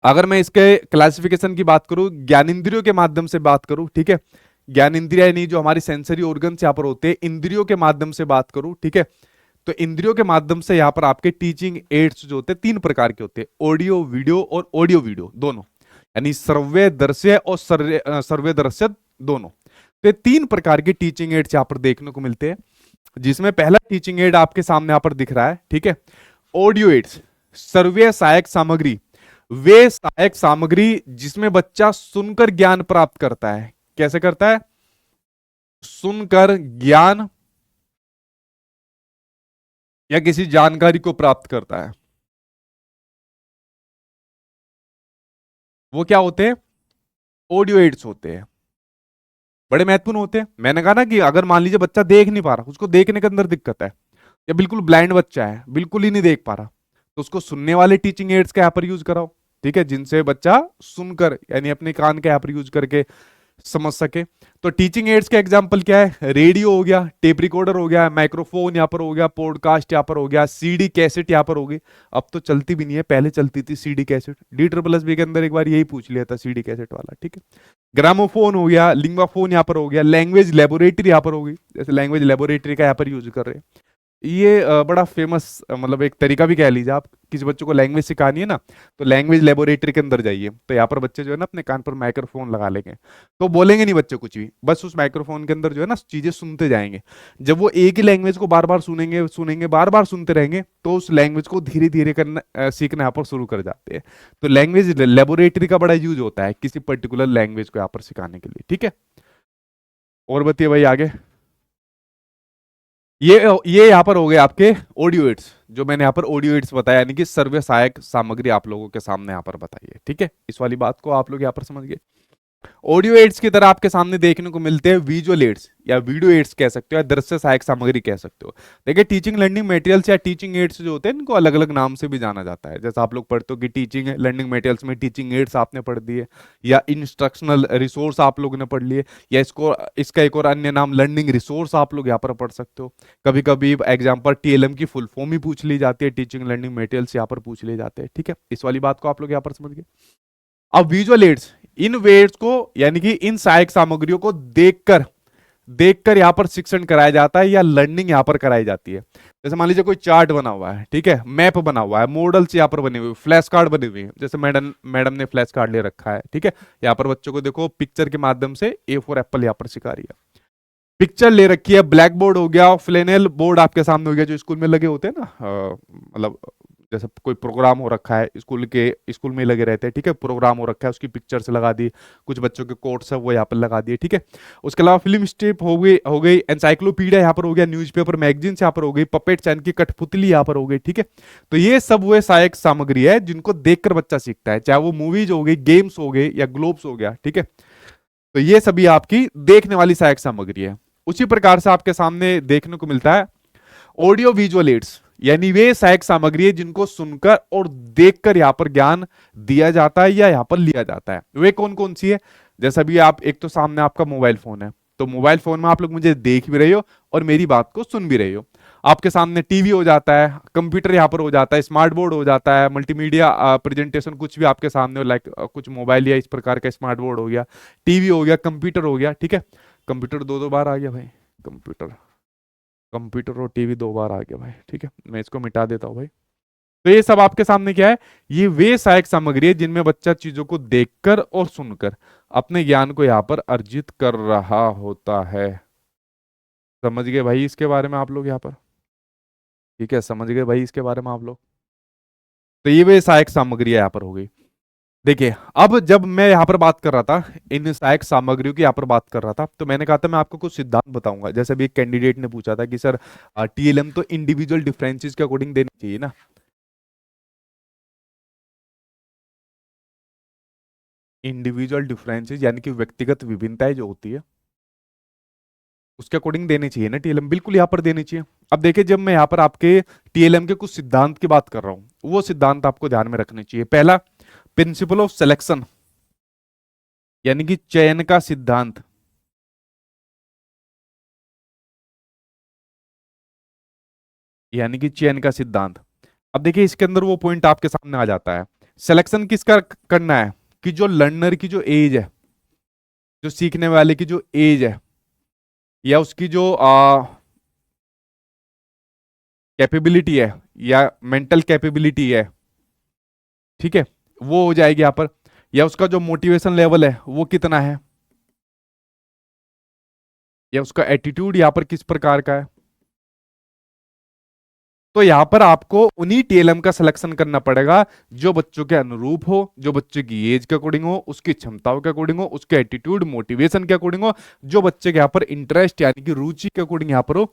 अगर मैं इसके क्लासिफिकेशन की बात करूं, ज्ञानेंद्रियों के माध्यम से बात करूं, ठीक है, ज्ञान इंद्रिया यानी जो हमारी सेंसरी ऑर्गन्स यहाँ पर होते हैं, इंद्रियों के माध्यम से बात करूं, ठीक है, तो इंद्रियों के माध्यम से यहाँ पर आपके टीचिंग एड्स जो होते हैं तीन प्रकार के होते हैं, ऑडियो वीडियो और ऑडियो वीडियो दोनों, यानी श्रव्य दृश्य और सर्वे दृश्य दोनों। तो ये तीन प्रकार के टीचिंग एड्स यहाँ पर देखने को मिलते हैं, जिसमें पहला टीचिंग एड आपके सामने यहाँ पर दिख रहा है, ठीक है, ऑडियो एड्स, सर्वे सहायक सामग्री, वे सहायक सामग्री जिसमें बच्चा सुनकर ज्ञान प्राप्त करता है। कैसे करता है? सुनकर ज्ञान या किसी जानकारी को प्राप्त करता है। वो क्या होते हैं? ऑडियो एड्स होते हैं, बड़े महत्वपूर्ण होते हैं। मैंने कहा ना कि अगर मान लीजिए बच्चा देख नहीं पा रहा, उसको देखने के अंदर दिक्कत है, या बिल्कुल ब्लाइंड बच्चा है, बिल्कुल ही नहीं देख पा रहा, तो उसको सुनने वाले टीचिंग एड्स का यहाँ पर यूज कराओ, ठीक है, जिनसे बच्चा सुनकर यानी अपने कान के यहाँ पर यूज करके समझ सके। तो टीचिंग एड्स का एग्जांपल क्या है? रेडियो हो गया, टेप रिकॉर्डर हो गया, माइक्रोफोन यहाँ पर हो गया, पॉडकास्ट यहाँ पर हो गया, सीडी कैसेट यहाँ पर हो गई। अब तो चलती भी नहीं है, पहले चलती थी सीडी कैसेट। DSSB के अंदर एक बार यही पूछ लिया था सीडी कैसेट वाला, ठीक है। ग्रामोफोन हो गया, लिंग्वाफोन यहाँ पर हो गया, लैंग्वेज लेबोरेटरी यहाँ पर हो गई, जैसे लैंग्वेज लेबोरेटरी का यहाँ पर यूज कर रहे हैं। ये बड़ा फेमस मतलब एक तरीका भी कह लीजिए, आप किसी बच्चों को लैंग्वेज सिखानी है ना, तो लैंग्वेज लेबोरेटरी के अंदर जाइए, तो यहाँ पर बच्चे जो है ना अपने कान पर माइक्रोफोन लगा लेंगे, तो बोलेंगे नहीं बच्चे कुछ भी, बस उस माइक्रोफोन के अंदर जो है ना चीजें सुनते जाएंगे। जब वो एक ही लैंग्वेज को बार बार सुनेंगे सुनेंगे बार बार सुनते रहेंगे, तो उस लैंग्वेज को धीरे धीरे करना सीखना यहाँ पर शुरू कर जाते हैं। तो लैंग्वेज लेबोरेटरी का बड़ा यूज होता है किसी पर्टिकुलर लैंग्वेज को यहाँ पर सिखाने के लिए, ठीक है। और बताइए भाई आगे। ये यहाँ पर हो गए आपके ऑडियो एड्स, जो मैंने यहाँ पर ऑडियो एड्स बताया, यानी कि सर्वे सहायक सामग्री आप लोगों के सामने यहाँ पर बताई है, ठीक है। इस वाली बात को आप लोग यहाँ पर समझ गए। ऑडियो एड्स की तरह आपके सामने देखने को मिलते हैं विजुअल एड्स, या वीडियो एड्स कह सकते हो, या दृश्य सहायक सामग्री कह सकते हो। देखिए टीचिंग लर्निंग मटेरियल्स या टीचिंग एड्स जो होते हैं इनको अलग अलग नाम से भी जाना जाता है। जैसे आप लोग पढ़ते हो कि टीचिंग लर्निंग मटेरियल्स में टीचिंग एड्स आपने पढ़ दिए, या इंस्ट्रक्शनल रिसोर्स आप लोगों ने पढ़ लिए, या इसको इसका एक और अन्य नाम लर्निंग रिसोर्स आप लोग यहाँ पर पढ़ सकते हो। कभी कभी एग्जाम्पल TLM की फुल फॉर्म ही पूछ ली जाती है, टीचिंग लर्निंग मटेरियल्स यहाँ पर पूछ लिए जाते हैं, ठीक है। इस वाली बात को आप लोग यहाँ पर समझ गए। अब विजुअल एड्स, इन वेड्स को यानी कि इन सहायक सामग्रियों को देखकर देखकर यहां पर शिक्षण कराया जाता है, या लर्निंग यहां पर कराई जाती है। जैसे मान लीजिए कोई चार्ट बना हुआ है, ठीक है, मैप बना हुआ है, मॉडल्स यहाँ पर बने हुए, फ्लैश कार्ड बने हुए हैं, जैसे मैडम ने फ्लैश कार्ड ले रखा है, ठीक है। यहाँ पर बच्चों को देखो पिक्चर के माध्यम से A4 एप्पल यहाँ पर सिखा रही है, पिक्चर ले रखी है, ब्लैक बोर्ड हो गया, फ्लैनेल बोर्ड आपके सामने हो गया, जो स्कूल में लगे होते हैं ना, मतलब जैसे कोई प्रोग्राम हो रखा है स्कूल में लगे रहते हैं, ठीक है, प्रोग्राम हो रखा है, उसकी पिक्चर्स लगा दी, कुछ बच्चों के कोट्स है वो यहाँ पर लगा दिए, ठीक है। उसके अलावा फिल्म स्ट्रिप हो गई एनसाइक्लोपीडिया यहाँ पर हो गया, न्यूज़पेपर मैगजीन्स यहाँ पर हो गई, पपेट चैन की कठपुतली यहाँ पर हो गई, ठीक है। तो ये सब वो सहायक सामग्री है जिनको देखकर बच्चा सीखता है, चाहे वो मूवीज हो गई, गेम्स हो गए, या ग्लोब्स हो गया, ठीक है। तो ये सभी आपकी देखने वाली सहायक सामग्री है। उसी प्रकार से आपके सामने देखने को मिलता है ऑडियो विजुअल एड्स, यानी वे सहायक सामग्री है जिनको सुनकर और देखकर यहाँ पर ज्ञान दिया जाता है या यहाँ पर लिया जाता है। वे कौन कौन सी है? जैसा भी आप, एक तो सामने आपका मोबाइल फोन है, तो मोबाइल फोन में आप लोग मुझे देख भी रहे हो और मेरी बात को सुन भी रहे हो। आपके सामने टीवी हो जाता है, कंप्यूटर यहाँ पर हो जाता है, स्मार्ट बोर्ड हो जाता है, मल्टीमीडिया प्रेजेंटेशन कुछ भी आपके सामने हो, लाइक कुछ मोबाइल या इस प्रकार का स्मार्ट बोर्ड हो गया, टीवी हो गया, कंप्यूटर हो गया, ठीक है। कंप्यूटर दो दो बार आ गया भाई, कंप्यूटर कंप्यूटर और टीवी दो बार आ गया भाई, ठीक है, मैं इसको मिटा देता हूँ भाई। तो ये सब आपके सामने क्या है? ये वे सहायक सामग्री है जिनमें बच्चा चीजों को देखकर और सुनकर अपने ज्ञान को यहाँ पर अर्जित कर रहा होता है। समझ गए भाई इसके बारे में आप लोग यहाँ पर? ठीक है, समझ गए भाई इसके बारे में आप लोग? तो ये वे सहायक सामग्री यहाँ पर हो गई। देखिए, अब जब मैं यहाँ पर बात कर रहा था, इन सहायक सामग्रियों की यहाँ पर बात कर रहा था, तो मैंने कहा था मैं आपको कुछ सिद्धांत बताऊंगा। जैसे अभी एक कैंडिडेट ने पूछा था कि सर TLM तो इंडिविजुअल डिफरेंसेस के अकॉर्डिंग देनी चाहिए ना, इंडिविजुअल डिफरेंसेस यानी कि व्यक्तिगत विभिन्नताएं जो होती है उसके अकॉर्डिंग देनी चाहिए ना TLM, बिल्कुल यहाँ पर देनी चाहिए। अब देखिए, जब मैं यहाँ पर आपके TLM के कुछ सिद्धांत की बात कर रहा हूं, वो सिद्धांत आपको ध्यान में रखने चाहिए। पहला, प्रिंसिपल ऑफ सिलेक्शन, यानी कि चयन का सिद्धांत, यानी कि चयन का सिद्धांत। अब देखिए इसके अंदर वो पॉइंट आपके सामने आ जाता है, सिलेक्शन किसका करना है कि जो लर्नर की जो एज है, जो सीखने वाले की जो एज है, या उसकी जो कैपेबिलिटी है या मेंटल कैपेबिलिटी है, ठीक है, वो हो जाएगी यहां पर, या उसका जो मोटिवेशन लेवल है वो कितना है, या उसका एटीट्यूड यहां पर किस प्रकार का है। तो यहां पर आपको उन्हीं टीएलएम का सिलेक्शन करना पड़ेगा जो बच्चों के अनुरूप हो, जो बच्चे की एज के अकॉर्डिंग हो, उसकी क्षमताओं के अकॉर्डिंग हो, उसके एटीट्यूड मोटिवेशन के अकॉर्डिंग हो, जो बच्चे के यहाँ पर इंटरेस्ट यानी कि रुचि के अकॉर्डिंग यहाँ पर हो,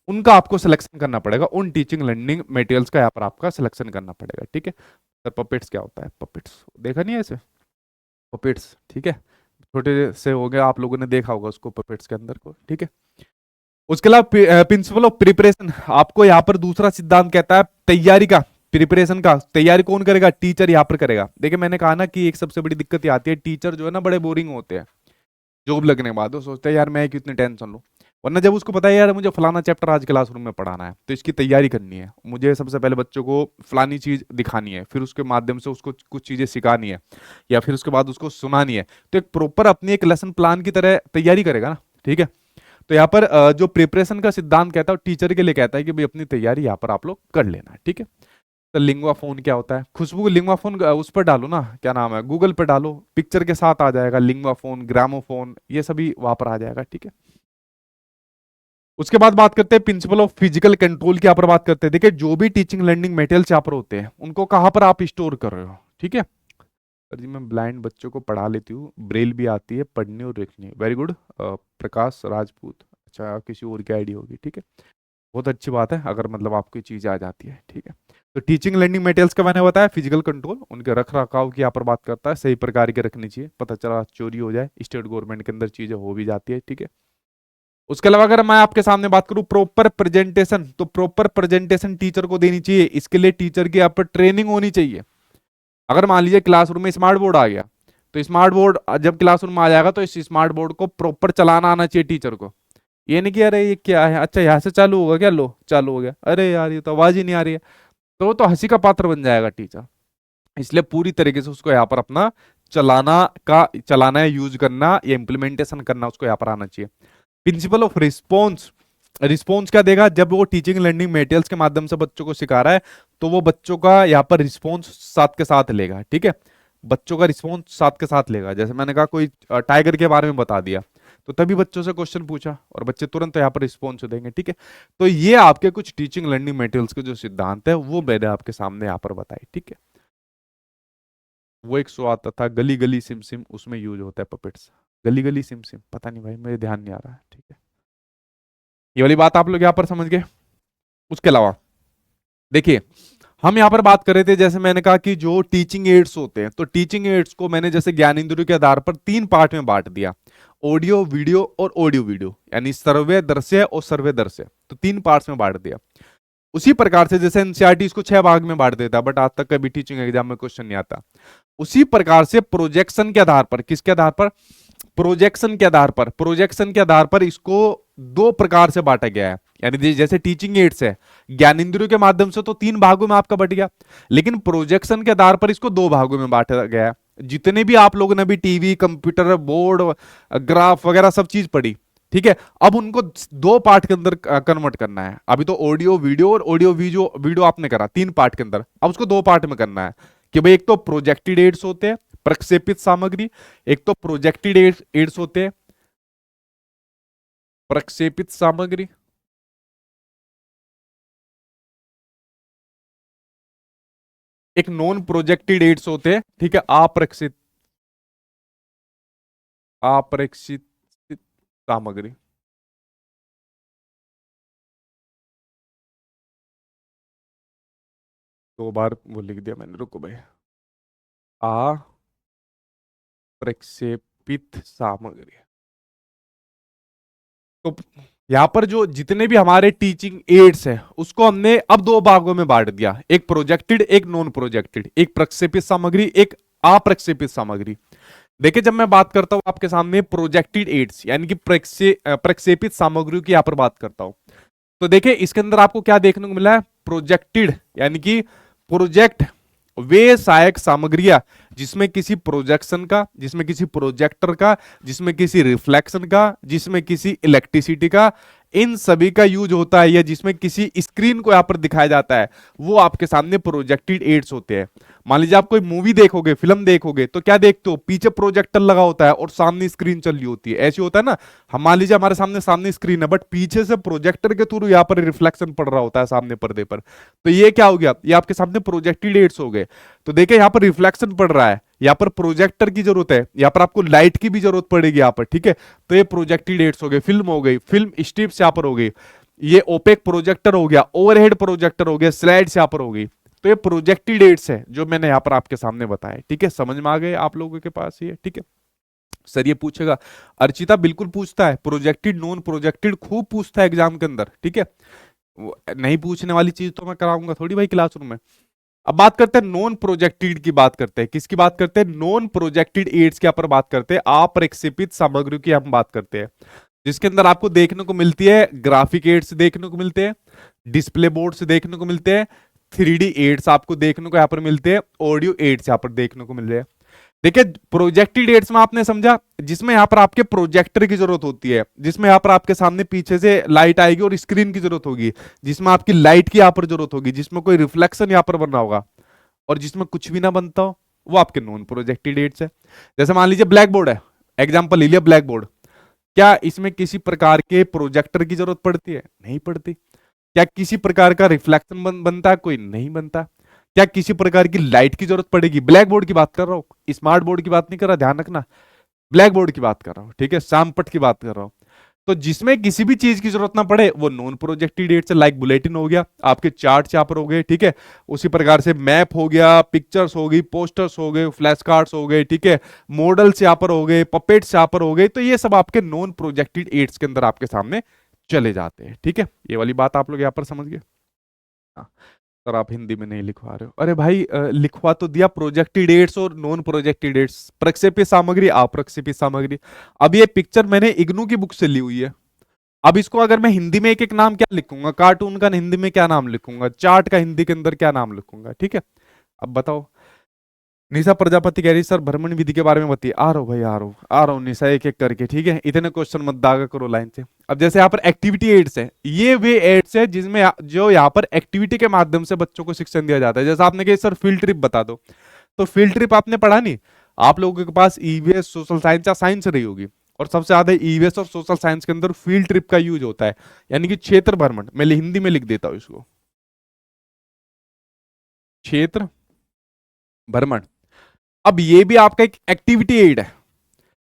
उनका आपको सिलेक्शन करना पड़ेगा। उन टीचिंग लर्निंग मटेरियल्स का यहाँ पर आपका सिलेक्शन करना पड़ेगा। ठीक है सर, पपेट्स क्या होता है? पपेट्स देखा नहीं है ऐसे, पपेट्स, ठीक है, छोटे से हो गया, आप लोगों ने देखा होगा उसको पपेट्स के अंदर को। ठीक है, उसके अलावा प्रिंसिपल ऑफ प्रिपरेशन, आपको यहाँ पर दूसरा सिद्धांत कहता है तैयारी का, प्रिपरेशन का। तैयारी कौन करेगा? टीचर यहाँ पर करेगा। देखिए मैंने कहा ना कि एक सबसे बड़ी दिक्कत ये आती है, टीचर जो है ना बड़े बोरिंग होते हैं। जॉब लगने के बाद वो सोचते हैं यार मैं कितनी टेंशन लूं, वरना जब उसको पता है यार मुझे फलाना चैप्टर आज क्लासरूम में पढ़ाना है, तो इसकी तैयारी करनी है, मुझे सबसे पहले बच्चों को फलानी चीज दिखानी है, फिर उसके माध्यम से उसको कुछ चीजें सिखानी है, या फिर उसके बाद उसको सुनानी है, तो एक प्रॉपर अपनी एक लेसन प्लान की तरह तैयारी करेगा ना। ठीक है, तो यहाँ पर जो प्रिपरेशन का सिद्धांत कहता है टीचर के लिए कहता है कि भाई अपनी तैयारी यहाँ पर आप लोग कर लेना। ठीक है, तो लिंगवा फोन क्या होता है? खुशबू लिंगवा फोन उस पर डालो ना, क्या नाम है, गूगल पे डालो, पिक्चर के साथ आ जाएगा, लिंगवा फोन, ग्रामोफोन, ये सभी वहां पर आ जाएगा। ठीक है, उसके बाद बात करते हैं प्रिंसिपल ऑफ फिजिकल कंट्रोल की। यहाँ पर बात करते हैं, देखिए जो भी टीचिंग लर्निंग मटेरियल्स यहाँ पर होते हैं उनको कहाँ पर आप स्टोर कर रहे हो। ठीक है सर जी, मैं ब्लाइंड बच्चों को पढ़ा लेती हूँ, ब्रेल भी आती है पढ़नी और लिखनी। वेरी गुड प्रकाश राजपूत, अच्छा किसी और की आईडी होगी। ठीक है, बहुत अच्छी बात है अगर मतलब आपको ये चीज़ आ जाती है। ठीक है, तो टीचिंग लर्निंग मटेरियल्स का मैंने बताया, फिजिकल कंट्रोल, उनके रख रखाव की यहाँ पर बात करता है, सही प्रकार के रखनी चाहिए, पता चला चोरी हो जाए, स्टेट गवर्नमेंट के अंदर चीजें हो भी जाती है। ठीक है, उसके अलावा अगर मैं आपके सामने बात करूं प्रॉपर प्रेजेंटेशन, तो प्रॉपर प्रेजेंटेशन टीचर को देनी चाहिए। इसके लिए टीचर की यहाँ पर ट्रेनिंग होनी चाहिए। अगर मान लीजिए क्लासरूम में स्मार्ट बोर्ड आ गया, तो स्मार्ट बोर्ड जब क्लासरूम में आ जाएगा तो इस स्मार्ट बोर्ड को प्रॉपर चलाना आना चाहिए टीचर को। ये नहीं कि अरे ये क्या है, अच्छा यहाँ से चालू होगा क्या, लो चालू हो गया, अरे यार ये तो आवाज ही नहीं आ रही है, तो वो तो हंसी का पात्र बन जाएगा टीचर। इसलिए पूरी तरीके से उसको यहाँ पर अपना चलाना या यूज करना या इम्प्लीमेंटेशन करना उसको यहाँ पर आना चाहिए। प्रिंसिपल ऑफ रिस्पॉन्स, रिस्पॉन्स क्या देगा? जब वो टीचिंग लर्निंग मटेरियल्स के माध्यम से बच्चों को सिखा रहा है तो वो बच्चों का यहाँ पर रिस्पॉन्स साथ के साथ लेगा। ठीक है, बच्चों का रिस्पॉन्स साथ के साथ लेगा। जैसे मैंने कहा कोई टाइगर के बारे में बता दिया तो तभी बच्चों से क्वेश्चन पूछा और बच्चे तुरंत यहाँ पर रिस्पॉन्स देंगे। ठीक है, तो ये आपके कुछ टीचिंग लर्निंग मटेरियल्स के जो सिद्धांत है वो मैंने आपके सामने यहाँ पर बताई। ठीक है, वो एक शो आता था गली गली सिम सिम, उसमें यूज होता है पपेट्स। गली गली सिम सिम, पता नहीं भाई मेरे ध्यान नहीं आ रहा है। ठीक है, ये वाली बात आप लोग यहाँ पर समझ गए। उसके अलावा देखिए हम यहाँ पर बात कर रहे थे, जैसे मैंने कहा कि जो टीचिंग एड्स होते हैं, तो टीचिंग एड्स को मैंने जैसे ज्ञानेंद्रियों के आधार पर 3 पार्ट में बांट दिया, ऑडियो वीडियो और ऑडियो वीडियो, यानी सर्वे दृश्य और सर्वे दृश्य, तो 3 पार्ट्स में बांट दिया। उसी प्रकार से जैसे एनसीईआरटी इसको 6 भाग में बांट देता, बट आज तक कभी टीचिंग एग्जाम में क्वेश्चन नहीं आता, उसी प्रकार से प्रोजेक्शन के आधार पर, किसके आधार पर? प्रोजेक्शन के आधार पर, प्रोजेक्शन के आधार पर इसको 2 प्रकार से बांटा गया है। यानी जैसे टीचिंग एड्स है ज्ञानेंद्रियों के माध्यम से तो 3 भागों में आपका बट गया, लेकिन प्रोजेक्शन के आधार पर इसको 2 भागों में बांटा गया है। जितने भी आप लोगों ने भी टीवी, कंप्यूटर, बोर्ड, ग्राफ वगैरह सब चीज पढ़ी, ठीक है, अब उनको 2 पार्ट के अंदर कन्वर्ट करना है। अभी तो ऑडियो वीडियो और ऑडियो वीडियो वीडियो आपने करा 3 पार्ट के अंदर, अब उसको 2 पार्ट में करना है कि भाई एक तो प्रोजेक्टेड एड्स होते हैं, प्रक्षेपित सामग्री, एक तो प्रोजेक्टेड एड्स होते हैं, प्रक्षेपित सामग्री, एक नॉन प्रोजेक्टेड एड्स होते हैं, ठीक है, अप्रेक्षित सामग्री। 2 बार वो लिख दिया मैंने, रुको भाई, अप्रक्षेपित सामग्री। तो यहां पर जो जितने भी हमारे टीचिंग एड्स हैं उसको हमने अब 2 भागों में बांट दिया, एक प्रोजेक्टेड एक नॉन प्रोजेक्टेड, एक प्रक्षेपित सामग्री एक अप्रक्षेपित सामग्री। देखिए जब मैं बात करता हूं आपके सामने प्रोजेक्टेड एड्स यानी कि प्रक्षेपित सामग्री की यहां पर बात करता हूं, तो देखिए इसके अंदर आपको क्या देखने को मिला है? प्रोजेक्टेड यानी कि प्रोजेक्ट वे सहायक सामग्रियां जिसमें किसी प्रोजेक्शन का, जिसमें किसी प्रोजेक्टर का, जिसमें किसी रिफ्लेक्शन का, जिसमें किसी इलेक्ट्रिसिटी का, इन सभी का यूज होता है, या जिसमें किसी स्क्रीन को यहां पर दिखाया जाता है, वो आपके सामने प्रोजेक्टेड एड्स होते हैं। मान लीजिए आप कोई मूवी देखोगे, फिल्म देखोगे, तो क्या देखते हो, पीछे प्रोजेक्टर लगा होता है और सामने स्क्रीन चल रही होती है, ऐसी होता है ना। हम मान लीजिए हमारे सामने स्क्रीन है, बट पीछे से प्रोजेक्टर के थ्रू यहाँ पर रिफ्लेक्शन पड़ रहा होता है सामने पर्दे पर। तो ये क्या हो गया, ये आपके सामने प्रोजेक्टेड एड्स हो गए। तो देखिए यहाँ पर रिफ्लेक्शन पड़ रहा है, यहाँ पर प्रोजेक्टर की जरूरत है, यहाँ पर आपको लाइट की भी जरूरत पड़ेगी यहाँ पर, ठीक है। तो ये प्रोजेक्टेड एड्स हो गए, फिल्म हो गई, फिल्म स्ट्रिप्स यहाँ पर हो गई, ये ओपेक प्रोजेक्टर हो गया, ओवरहेड प्रोजेक्टर हो गया, स्लाइड्स यहाँ पर हो गई। तो ये प्रोजेक्टेड एड्स है जो मैंने यहाँ पर आपके सामने बताया, ठीक है। समझ में आ गए आप लोगों के पास ये, ठीक है। सर ये पूछेगा, अर्चिता बिल्कुल पूछता है, प्रोजेक्टेड नॉन प्रोजेक्टेड खूब पूछता है एग्जाम के अंदर, ठीक है। नहीं पूछने वाली चीज तो मैं कराऊंगा थोड़ी भाई क्लासरूम में। अब बात करते हैं नॉन प्रोजेक्टेड की, बात करते हैं किसकी बात करते हैं, नॉन प्रोजेक्टेड एड्स की पर बात करते हैं, अप्रक्षेपित सामग्री की हम बात करते हैं, जिसके अंदर आपको देखने को मिलती है ग्राफिक एड्स देखने को मिलते हैं, डिस्प्ले बोर्ड्स देखने को मिलते हैं, 3D एड्स आपको देखने को यहाँ पर मिलते हैं, ऑडियो एड्स यहाँ पर देखने को मिल रहे हैं। देखिए प्रोजेक्टेड एड्स में आपने समझा, जिसमें यहाँ पर आपके प्रोजेक्टर की जरूरत होती है, जिसमें यहाँ पर आपके सामने पीछे से लाइट आएगी और स्क्रीन की जरूरत होगी, जिसमें आपकी लाइट की यहाँ पर जरूरत होगी, जिसमें कोई रिफ्लेक्शन यहाँ पर बन रहा होगा, और जिसमें कुछ भी ना बनता हो, वो आपके नॉन प्रोजेक्टेड एड्स है। जैसे मान लीजिए ब्लैक बोर्ड है, एग्जाम्पल ले लिया ब्लैक बोर्ड, क्या इसमें किसी प्रकार के प्रोजेक्टर की जरूरत पड़ती है, नहीं पड़ती। क्या किसी प्रकार का रिफ्लेक्शन बनता है, कोई नहीं बनता। क्या किसी प्रकार की लाइट की जरूरत पड़ेगी, ब्लैक बोर्ड की बात कर रहा हूं, स्मार्ट बोर्ड की बात नहीं कर रहा, ध्यान रखना, ब्लैक बोर्ड की बात कर रहा हूं, ठीक है, श्यामपट्ट की बात कर रहा हूं। तो जिसमें किसी भी चीज की जरूरत ना पड़े वो नॉन प्रोजेक्टेड एड्स है, लाइक बुलेटिन हो गया, आपके चार्ट यहाँ पर हो गए, ठीक है। उसी प्रकार से मैप हो गया, पिक्चर्स हो गई, पोस्टर्स हो गए, फ्लैश कार्ड्स हो गए, ठीक है, मॉडल्स यहाँ पर हो गए, पपेट्स यहाँ पर हो गए। तो ये सब आपके नॉन प्रोजेक्टेड एड्स के अंदर आपके सामने चले जाते हैं, ठीक है। ये वाली बात आप लोग यहाँ पर समझ गए। हाँ, सर आप हिंदी में नहीं लिखवा रहे हो, अरे भाई लिखवा तो दिया, प्रोजेक्टेड एड्स और नॉन प्रोजेक्टेड एड्स, प्रक्षेपित सामग्री, अप्रक्षेपित सामग्री। अब ये पिक्चर मैंने इग्नू की बुक से ली हुई है, अब इसको अगर मैं हिंदी में एक एक नाम क्या लिखूंगा, कार्टून का हिंदी में क्या नाम लिखूंगा, चार्ट का हिंदी के अंदर क्या नाम लिखूंगा, ठीक है। अब बताओ, निशा प्रजापति कह रही सर भ्रमण विधि के बारे में बताइए। आ रहा हूँ भाई, आ रहा हूँ निशा, एक एक करके, ठीक है। इतने क्वेश्चन मत दागा करो लाइन से। अब जैसे यहाँ पर एक्टिविटी एड्स है, ये वे एड्स है जिसमें जो यहाँ पर एक्टिविटी के माध्यम से बच्चों को शिक्षण दिया जाता है। जैसे आपने कहा सर फील्ड ट्रिप बता दो, तो फील्ड ट्रिप आपने पढ़ा नहीं, आप लोगों के पास ईवीएस, सोशल साइंस या साइंस रही होगी, और सबसे ज्यादा ईवीएस और सोशल साइंस के अंदर फील्ड ट्रिप का यूज होता है, यानी कि क्षेत्र भ्रमण। मैं हिंदी में लिख देता हूं इसको, क्षेत्र भ्रमण। अब ये भी आपका एक एक्टिविटी एड है।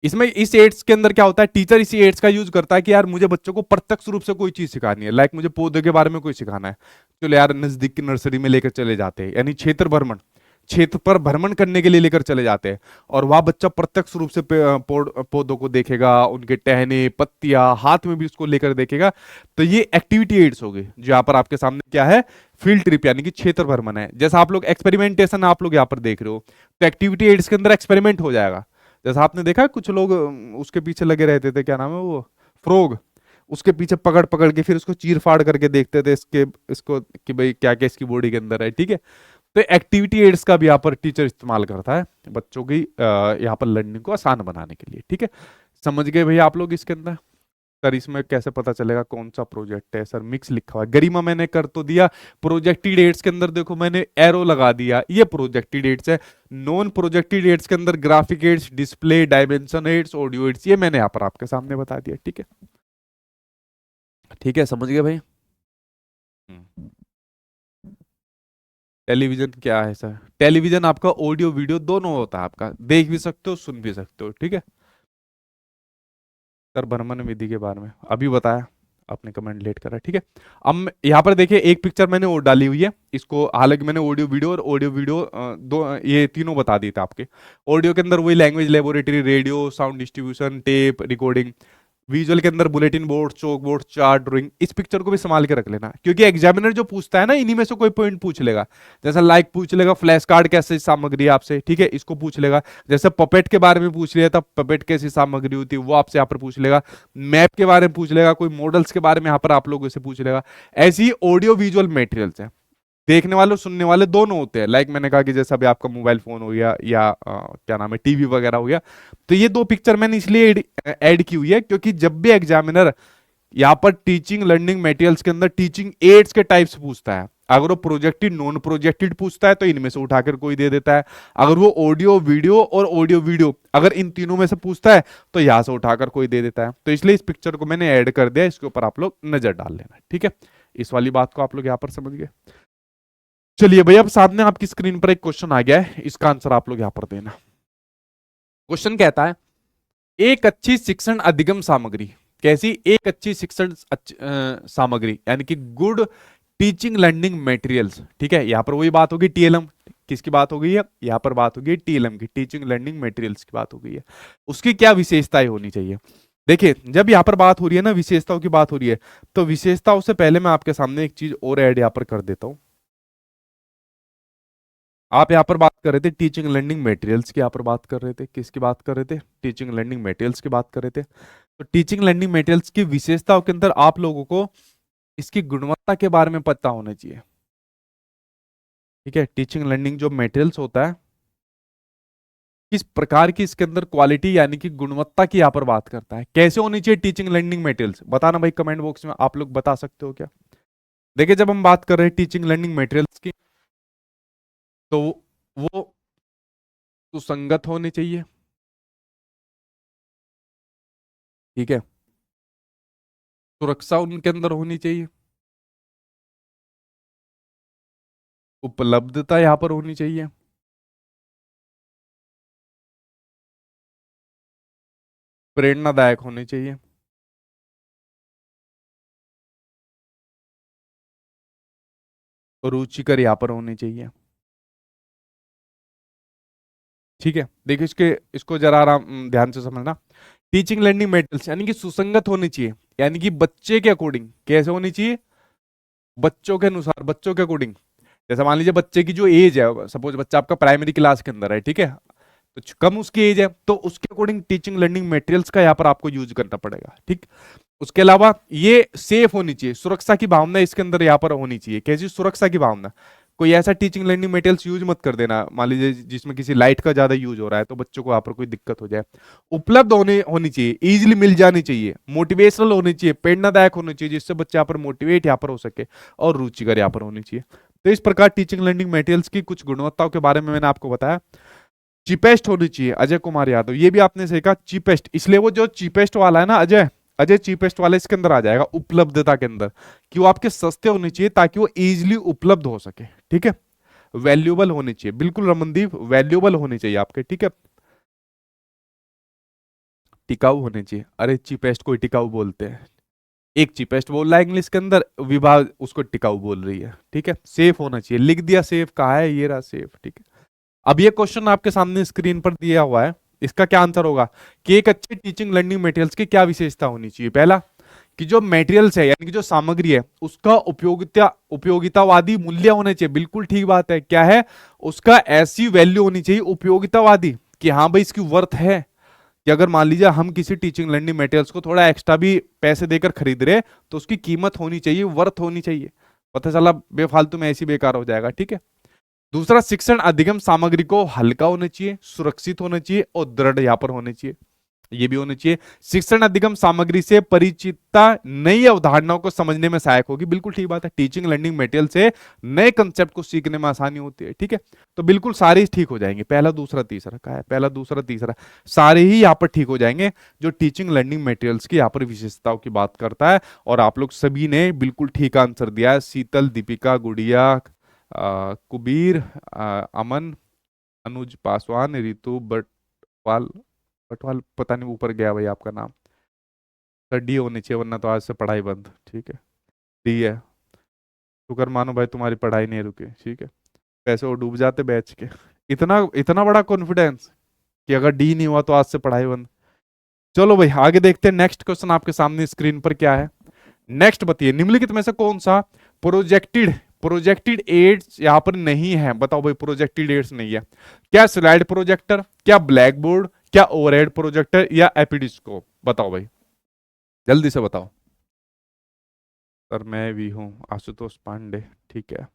इसमें इस एड्स के अंदर क्या होता है, टीचर इसी एड्स का यूज करता है कि यार मुझे बच्चों को प्रत्यक्ष रूप से कोई चीज सिखानी है, लाइक मुझे पौधे के बारे में कोई सिखाना है, चलो यार नजदीक की नर्सरी में लेकर चले जाते हैं, यानी क्षेत्र भ्रमण, क्षेत्र पर भ्रमण करने के लिए लेकर चले जाते हैं, और वह बच्चा प्रत्यक्ष रूप से पौधों को देखेगा, उनके टहने, पत्तियां, हाथ में भी उसको लेकर देखेगा। तो ये एक्टिविटी एड्स हो गई, जो यहाँ पर आपके सामने क्या है, फील्ड ट्रिप यानी कि क्षेत्र भ्रमण है। जैसा आप लोग एक्सपेरिमेंटेशन आप लोग यहाँ पर देख रहे हो, तो एक्टिविटी एड्स के अंदर एक्सपेरिमेंट हो जाएगा। जैसा आपने देखा कुछ लोग उसके पीछे लगे रहते थे, क्या नाम है वो, फ्रॉग, उसके पीछे पकड़ पकड़ के फिर उसको चीर फाड़ करके देखते थे इसको कि भाई क्या क्या इसकी बॉडी के अंदर है, ठीक है। तो एक्टिविटी एड्स का भी यहाँ पर टीचर इस्तेमाल करता है बच्चों की यहाँ पर लर्निंग को आसान बनाने के लिए, ठीक है। समझ गए भैया आप लोग इसके अंदर। सर इसमें कैसे पता चलेगा कौन सा प्रोजेक्ट है, सर मिक्स लिखा हुआ है, गरिमा मैंने कर तो दिया। प्रोजेक्टेड एड्स के अंदर देखो मैंने एरो लगा दिया, ये प्रोजेक्टेड एड्स है। नॉन प्रोजेक्टेड एड्स के अंदर graphic aids, display, dimension aids, audio aids, ये मैंने यहाँ पर आपके सामने बता दिया, ठीक है। ठीक है, समझ गए भाई। टेलीविजन क्या है सर, टेलीविजन आपका ऑडियो वीडियो दोनों होता है, आपका देख भी सकते हो सुन भी सकते हो, ठीक है। सर भ्रमण विधि के बारे में अभी बताया, आपने कमेंट लेट करा, ठीक है। अब यहाँ पर देखिए एक पिक्चर मैंने और डाली हुई है, इसको हालांकि मैंने ऑडियो वीडियो और ऑडियो वीडियो दो ये तीनों बता दिए थे आपके। ऑडियो के अंदर वही language laboratory, radio, sound distribution, tape recording, visual के अंदर बुलेटिन बोर्ड, चौक बोर्ड, चार्ट, ड्राइंग। इस पिक्चर को भी संभाल के रख लेना, क्योंकि एग्जामिनर जो पूछता है ना, इन्हीं में से कोई पॉइंट पूछ लेगा। जैसा लाइक पूछ लेगा, फ्लैश कार्ड कैसे सामग्री है आपसे, ठीक है, इसको पूछ लेगा। जैसे पपेट के बारे में पूछ लिया था, पपेट कैसी सामग्री होती है वो आपसे यहाँ पर पूछ लेगा। मैप के बारे में पूछ लेगा, कोई मॉडल्स के बारे में यहाँ पर आप लोगों से पूछ लेगा। ऐसी ऑडियो विजुअल मेटेरियल्स है, देखने वाले और सुनने वाले दोनों होते हैं। लाइक मैंने कहा कि जैसा भी आपका मोबाइल फोन हो गया या क्या नाम है टीवी वगैरह हो गया। तो ये दो पिक्चर मैंने इसलिए ऐड की हुई है क्योंकि जब भी एग्जामिनर यहाँ पर टीचिंग लर्निंग मटेरियल्स के अंदर टीचिंग एड्स के टाइप्स पूछता है, अगर वो प्रोजेक्टेड नॉन प्रोजेक्टेड पूछता है तो इनमें से उठाकर कोई दे देता है। अगर वो ऑडियो वीडियो और ऑडियो वीडियो अगर इन तीनों में से पूछता है तो यहां से उठाकर कोई दे देता है। तो इसलिए इस पिक्चर को मैंने ऐड कर दिया, इसके ऊपर आप लोग नजर डाल लेना, ठीक है। इस वाली बात को आप लोग यहाँ पर समझ गए। चलिए भैया, अब सामने आपकी स्क्रीन पर एक क्वेश्चन आ गया है, इसका आंसर आप लोग यहाँ पर देना। क्वेश्चन कहता है एक अच्छी शिक्षण अधिगम सामग्री, कैसी एक अच्छी शिक्षण सामग्री यानी कि गुड टीचिंग लर्निंग मटेरियल्स, ठीक है। यहां पर वही बात होगी टीएलएम, किसकी बात हो गई है, यहां पर बात होगी टीएलएम की, टीचिंग लर्निंग मटेरियल्स की बात हो गई है। उसकी क्या विशेषताएं होनी चाहिए। देखिए जब यहां पर बात हो रही है ना, विशेषताओं की बात हो रही है, तो विशेषताओं से पहले मैं आपके सामने एक चीज और ऐड यहां पर कर देता हूं। आप यहाँ पर बात कर रहे थे टीचिंग लर्निंग मटेरियल्स की, यहाँ पर बात कर रहे थे, किसकी बात कर रहे थे, टीचिंग लर्निंग मटेरियल्स की बात कर रहे थे। तो टीचिंग लर्निंग मटेरियल्स की विशेषताओं के अंदर आप लोगों को इसकी गुणवत्ता के बारे में पता होना चाहिए, ठीक है। टीचिंग लर्निंग जो मटेरियल्स होता है किस प्रकार की इसके अंदर क्वालिटी यानी कि गुणवत्ता की यहाँ पर बात करता है। कैसे होनी चाहिए टीचिंग लर्निंग मटेरियल्स, बताना भाई कमेंट बॉक्स में, आप लोग बता सकते हो क्या। देखिए जब हम बात कर रहे हैं टीचिंग लर्निंग मटेरियल्स की, तो वो सुसंगत होने चाहिए, ठीक है। सुरक्षा उनके अंदर होनी चाहिए, उपलब्धता यहां पर होनी चाहिए, प्रेरणादायक होनी चाहिए, रुचिकर यहां पर होनी चाहिए, ठीक है। देखिए इसके इसको जरा आराम ध्यान से समझना। टीचिंग लर्निंग मटेरियल्स यानी कि सुसंगत होनी चाहिए, यानी कि बच्चे के अकॉर्डिंग, कैसे होनी चाहिए, बच्चों के अनुसार, बच्चों के अकॉर्डिंग। जैसे मान लीजिए बच्चे की जो एज है, सपोज बच्चा आपका प्राइमरी क्लास के अंदर है, ठीक है, तो कम उसकी एज है, तो उसके अकॉर्डिंग टीचिंग लर्निंग मटेरियल्स का यहाँ पर आपको यूज करना पड़ेगा, ठीक। उसके अलावा ये सेफ होनी चाहिए, सुरक्षा की भावना इसके अंदर यहाँ पर होनी चाहिए। कैसी सुरक्षा की भावना, कोई ऐसा टीचिंग लर्निंग मटेरियल्स यूज मत कर देना मान लीजिए जिसमें किसी लाइट का ज्यादा यूज हो रहा है तो बच्चों को यहाँ पर कोई दिक्कत हो जाए। उपलब्ध होनी चाहिए, इजीली मिल जानी चाहिए, मोटिवेशनल होनी चाहिए, प्रेरणादायक होनी चाहिए, जिससे बच्चे यहाँ पर मोटिवेट यहाँ पर हो सके, और रुचिकर यहाँ पर होनी चाहिए। तो इस प्रकार टीचिंग लर्निंग मटेरियल्स की कुछ गुणवत्ताओं के बारे में मैंने आपको बताया। चीपेस्ट होनी चाहिए, अजय कुमार यादव, ये भी आपने सही कहा चीपेस्ट, इसलिए वो जो चीपेस्ट वाला है ना अजय, अजय चीपेस्ट वाला इसके अंदर आ जाएगा उपलब्धता के अंदर, कि वो आपके सस्ते होने चाहिए ताकि वो इजीली उपलब्ध हो सके, ठीक है। वैल्यूएबल होने चाहिए, बिल्कुल रमनदीप, वैल्यूएबल होने चाहिए आपके, ठीक है। टिकाऊ होने चाहिए, अरे चीपेस्ट को टिकाऊ बोलते हैं, एक चीपेस्ट बोल रहा है इंग्लिश के अंदर, विभाग उसको टिकाऊ बोल रही है, ठीक है। सेफ होना चाहिए, लिख दिया सेफ, कहा है ये रहा सेफ, ठीक है। अब ये क्वेश्चन आपके सामने स्क्रीन पर दिया हुआ है, इसका क्या आंसर होगा कि एक अच्छी टीचिंग लर्निंग मटेरियल्स की क्या विशेषता होनी चाहिए। पहला कि जो मटेरियल्स है यानी कि जो सामग्री है उसका उपयोगितावादी मूल्य होने चाहिए, बिल्कुल ठीक बात है, क्या है, उसका ऐसी वैल्यू होनी चाहिए उपयोगितावादी, कि हाँ भाई इसकी वर्थ है, कि अगर मान लीजिए हम किसी टीचिंग लर्निंग मटेरियल्स को थोड़ा एक्स्ट्रा भी पैसे देकर खरीद रहे तो उसकी कीमत होनी चाहिए, वर्थ होनी चाहिए, पता चला बेफालतू में ऐसी बेकार हो जाएगा, ठीक है। दूसरा, शिक्षण अधिगम सामग्री को हल्का होना चाहिए, सुरक्षित होना चाहिए और दृढ़ यहां पर होने चाहिए, ये भी होने चाहिए। शिक्षण अधिगम सामग्री से परिचितता नई अवधारणाओं को समझने में सहायक होगी, बिल्कुल ठीक बात है, टीचिंग लर्निंग मटेरियल से नए कंसेप्ट को सीखने में आसानी होती है, ठीक है। तो बिल्कुल सारे ही ठीक हो जाएंगे, पहला दूसरा तीसरा, का है पहला दूसरा तीसरा, सारे ही यहाँ पर ठीक हो जाएंगे जो टीचिंग लर्निंग मटेरियल्स की यहाँ पर विशेषताओं की बात करता है। और आप लोग सभी ने बिल्कुल ठीक आंसर दिया है, शीतल, दीपिका, गुड़िया, कुबीर, अमन, अनुज पासवान, रितु बटवाल, बटवाल पता नहीं ऊपर गया भाई आपका नाम, सर डी होनी चाहिए वरना तो आज से पढ़ाई बंद, ठीक है, डी है। शुक्र मानो भाई तुम्हारी पढ़ाई नहीं रुकी, ठीक है, पैसे वो डूब जाते बैच के, इतना इतना बड़ा कॉन्फिडेंस कि अगर डी नहीं हुआ तो आज से पढ़ाई बंद। चलो भाई आगे देखते हैं, नेक्स्ट क्वेश्चन आपके सामने स्क्रीन पर क्या है। नेक्स्ट बताइए, निम्नलिखित में से कौन सा प्रोजेक्टेड प्रोजेक्टेड एड्स यहां पर नहीं है, बताओ भाई प्रोजेक्टेड एड्स नहीं है। क्या स्लाइड प्रोजेक्टर, क्या ब्लैक बोर्ड, क्या ओवरहेड प्रोजेक्टर या एपीडिस्कोप, बताओ भाई जल्दी से बताओ। सर मैं भी हूँ आशुतोष पांडे, ठीक है।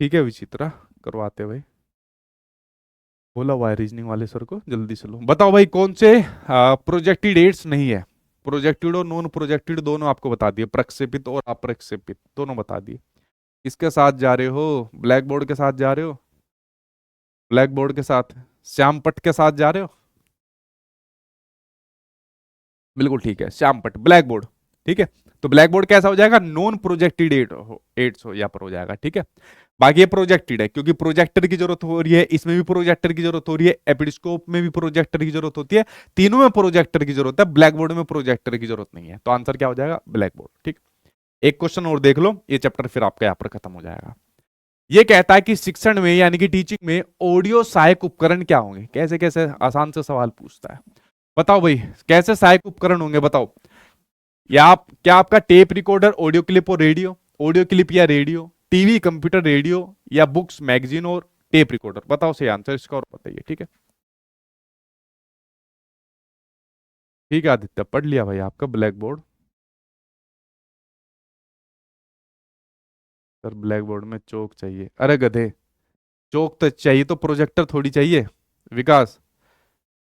ठीक है विचित्रा, करवाते भाई। बोला हुआ है रीजनिंग वाले सर को, जल्दी से लो। बताओ भाई कौन से प्रोजेक्टेड एड्स नहीं है। प्रोजेक्टेड और नॉन प्रोजेक्टेड दोनों आपको बता दिए, प्रक्षेपित और अप्रक्षेपित दोनों बता दिए। किसके साथ जा रहे हो? ब्लैक बोर्ड के साथ जा रहे हो? ब्लैक बोर्ड के साथ, श्याम पट के साथ जा रहे हो? बिल्कुल ठीक है, श्याम पट ब्लैक बोर्ड। ठीक है, तो ब्लैक बोर्ड कैसा हो जाएगा? नॉन प्रोजेक्टेड एड्स हो यहाँ पर हो जाएगा। ठीक है, बाकी ये प्रोजेक्टेड है क्योंकि प्रोजेक्टर की जरूरत हो रही है, इसमें भी प्रोजेक्टर की जरूरत हो रही है, एपिडस्कोप में भी प्रोजेक्टर की जरूरत होती है, तीनों में प्रोजेक्टर की जरूरत है, ब्लैक बोर्ड में प्रोजेक्टर की जरूरत नहीं है। तो आंसर क्या हो जाएगा? Black board. ठीक, एक क्वेश्चन और देख लो, ये चैप्टर फिर आपका यहाँ पर खत्म हो जाएगा। ये कहता है कि शिक्षण में यानी कि टीचिंग में ऑडियो सहायक उपकरण क्या होंगे? कैसे कैसे आसान से सवाल पूछता है। बताओ भाई, कैसे सहायक उपकरण होंगे बताओ। या आप क्या, आपका टेप रिकॉर्डर, ऑडियो क्लिप और रेडियो, ऑडियो क्लिप या रेडियो, टीवी, कंप्यूटर, रेडियो, या बुक्स, मैगजीन और टेप रिकॉर्डर। बताओ सही आंसर इसका और बताइए। ठीक है, ठीक है आदित्य, पढ़ लिया भाई आपका black board. Sir black board में चौक चाहिए? अरे गधे, चौक तो चाहिए तो प्रोजेक्टर थोड़ी चाहिए विकास।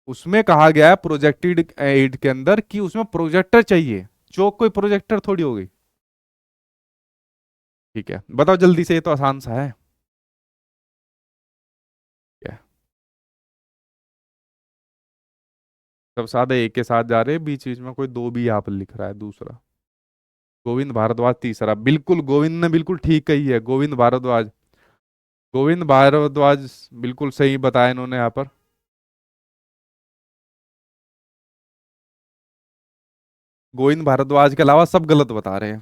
उसमें कहा गया है प्रोजेक्टेड एड के अंदर कि उसमें प्रोजेक्टर चाहिए, चौक कोई प्रोजेक्टर थोड़ी हो गई। ठीक है, बताओ जल्दी से, ये तो आसान सा है। क्या? सब सादे एक के साथ जा रहे हैं, बीच बीच में कोई दो भी यहाँ पर लिख रहा है दूसरा। गोविंद भारद्वाज तीसरा, बिल्कुल गोविंद ने बिल्कुल ठीक कही है, गोविंद भारद्वाज। गोविंद भारद्वाज बिल्कुल सही बताया इन्होंने यहाँ पर। गोविंद भारद्वाज के अलावा सब गलत बता रहे हैं।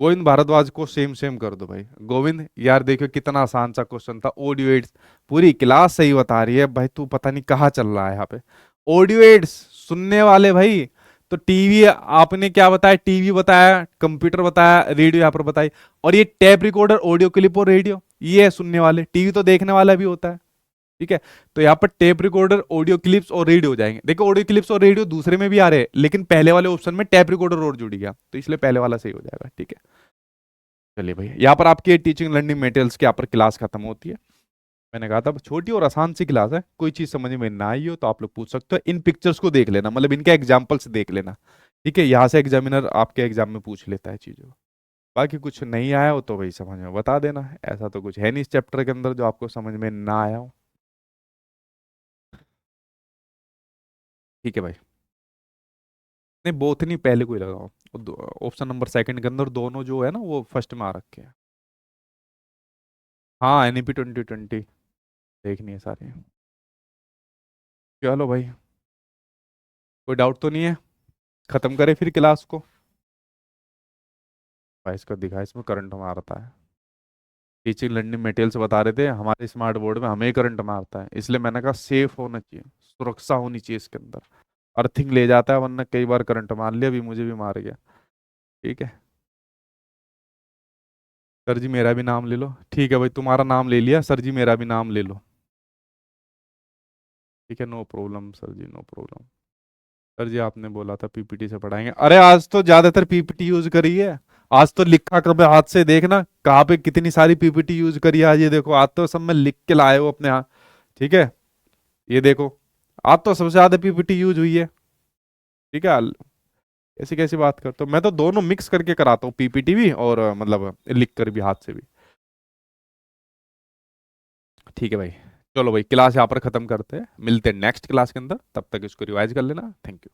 गोविंद भारद्वाज को सेम सेम कर दो भाई। गोविंद यार देखो कितना आसान सा क्वेश्चन था, ऑडियो एड्स। पूरी क्लास सही बता रही है भाई, तू पता नहीं कहाँ चल रहा है यहाँ पे। ऑडियो एड्स सुनने वाले भाई, तो टीवी आपने क्या बताया? टीवी बताया, कंप्यूटर बताया, रेडियो यहाँ पर बताई। और ये टैप रिकॉर्डर, ऑडियो क्लिप और रेडियो, ये है सुनने वाले। टीवी तो देखने वाला भी होता है। ठीक है, तो यहाँ पर टेप रिकॉर्डर, ऑडियो क्लिप्स और रेडियो हो जाएंगे। देखो ऑडियो क्लिप्स और रेडियो दूसरे में भी आ रहे हैं, लेकिन पहले वाले ऑप्शन में टैप रिकॉर्डर और जुड़ गया, तो इसलिए पहले वाला सही हो जाएगा। ठीक है, चलिए भाई, यहाँ पर आपकी टीचिंग लर्निंग मटेरियल्स की यहाँ पर क्लास खत्म होती है। मैंने कहा था छोटी और आसान सी क्लास है, कोई चीज समझ में ना आई हो तो आप लोग पूछ सकते हो। इन पिक्चर्स को देख लेना, मतलब इनके एग्जाम्पल्स देख लेना। ठीक है, यहाँ से एग्जामिनर आपके एग्जाम में पूछ लेता है चीजों। बाकी कुछ नहीं आया हो तो भाई समझ में बता देना, ऐसा तो कुछ है नहीं इस चैप्टर के अंदर जो आपको समझ में ना आया हो। ठीक है भाई, नहीं बोथ नहीं, पहले को ही लगाओ। ऑप्शन नंबर सेकंड के अंदर दोनों जो है ना वो फर्स्ट में आ रखे हैं। हाँ एनईपी 2020 देखनी है सारी। चलो भाई, कोई डाउट तो नहीं है? खत्म करें फिर क्लास को? भाई इसका दिखा, इसमें करंट मारता है। टीचिंग लर्निंग मटेरियल्स बता रहे थे हमारे स्मार्ट बोर्ड में हमें ही करंट मारता है, इसलिए मैंने कहा सेफ होना चाहिए, सुरक्षा होनी चाहिए इसके अंदर। अर्थिंग ले जाता है, वरना कई बार करंट मार लिया, अभी मुझे भी मार गया। ठीक है, सर जी मेरा भी नाम ले लो। ठीक है भाई, तुम्हारा नाम ले लिया, सर जी मेरा भी नाम ले लो। ठीक है, नो प्रॉब्लम सर जी, नो प्रॉब्लम। सर जी आपने बोला था पीपीटी से पढ़ाएंगे, अरे आज तो ज्यादातर पीपीटी यूज करी है। आज तो लिखा कब है हाथ से, देखना कहाँ पे कितनी सारी पीपीटी यूज करी है आज, ये देखो आज तो सब में लिख के लाए हो अपने हाथ। ठीक है, ये देखो आज तो सबसे ज्यादा पीपीटी यूज हुई है। ठीक है, ऐसी कैसी बात करते हो? मैं तो दोनों मिक्स करके कराता हूँ, पीपीटी भी और मतलब लिख कर भी हाथ से भी। ठीक है भाई, चलो भाई क्लास यहाँ पर खत्म करते हैं, मिलते हैं नेक्स्ट क्लास के अंदर, तब तक इसको रिवाइज कर लेना। Thank you.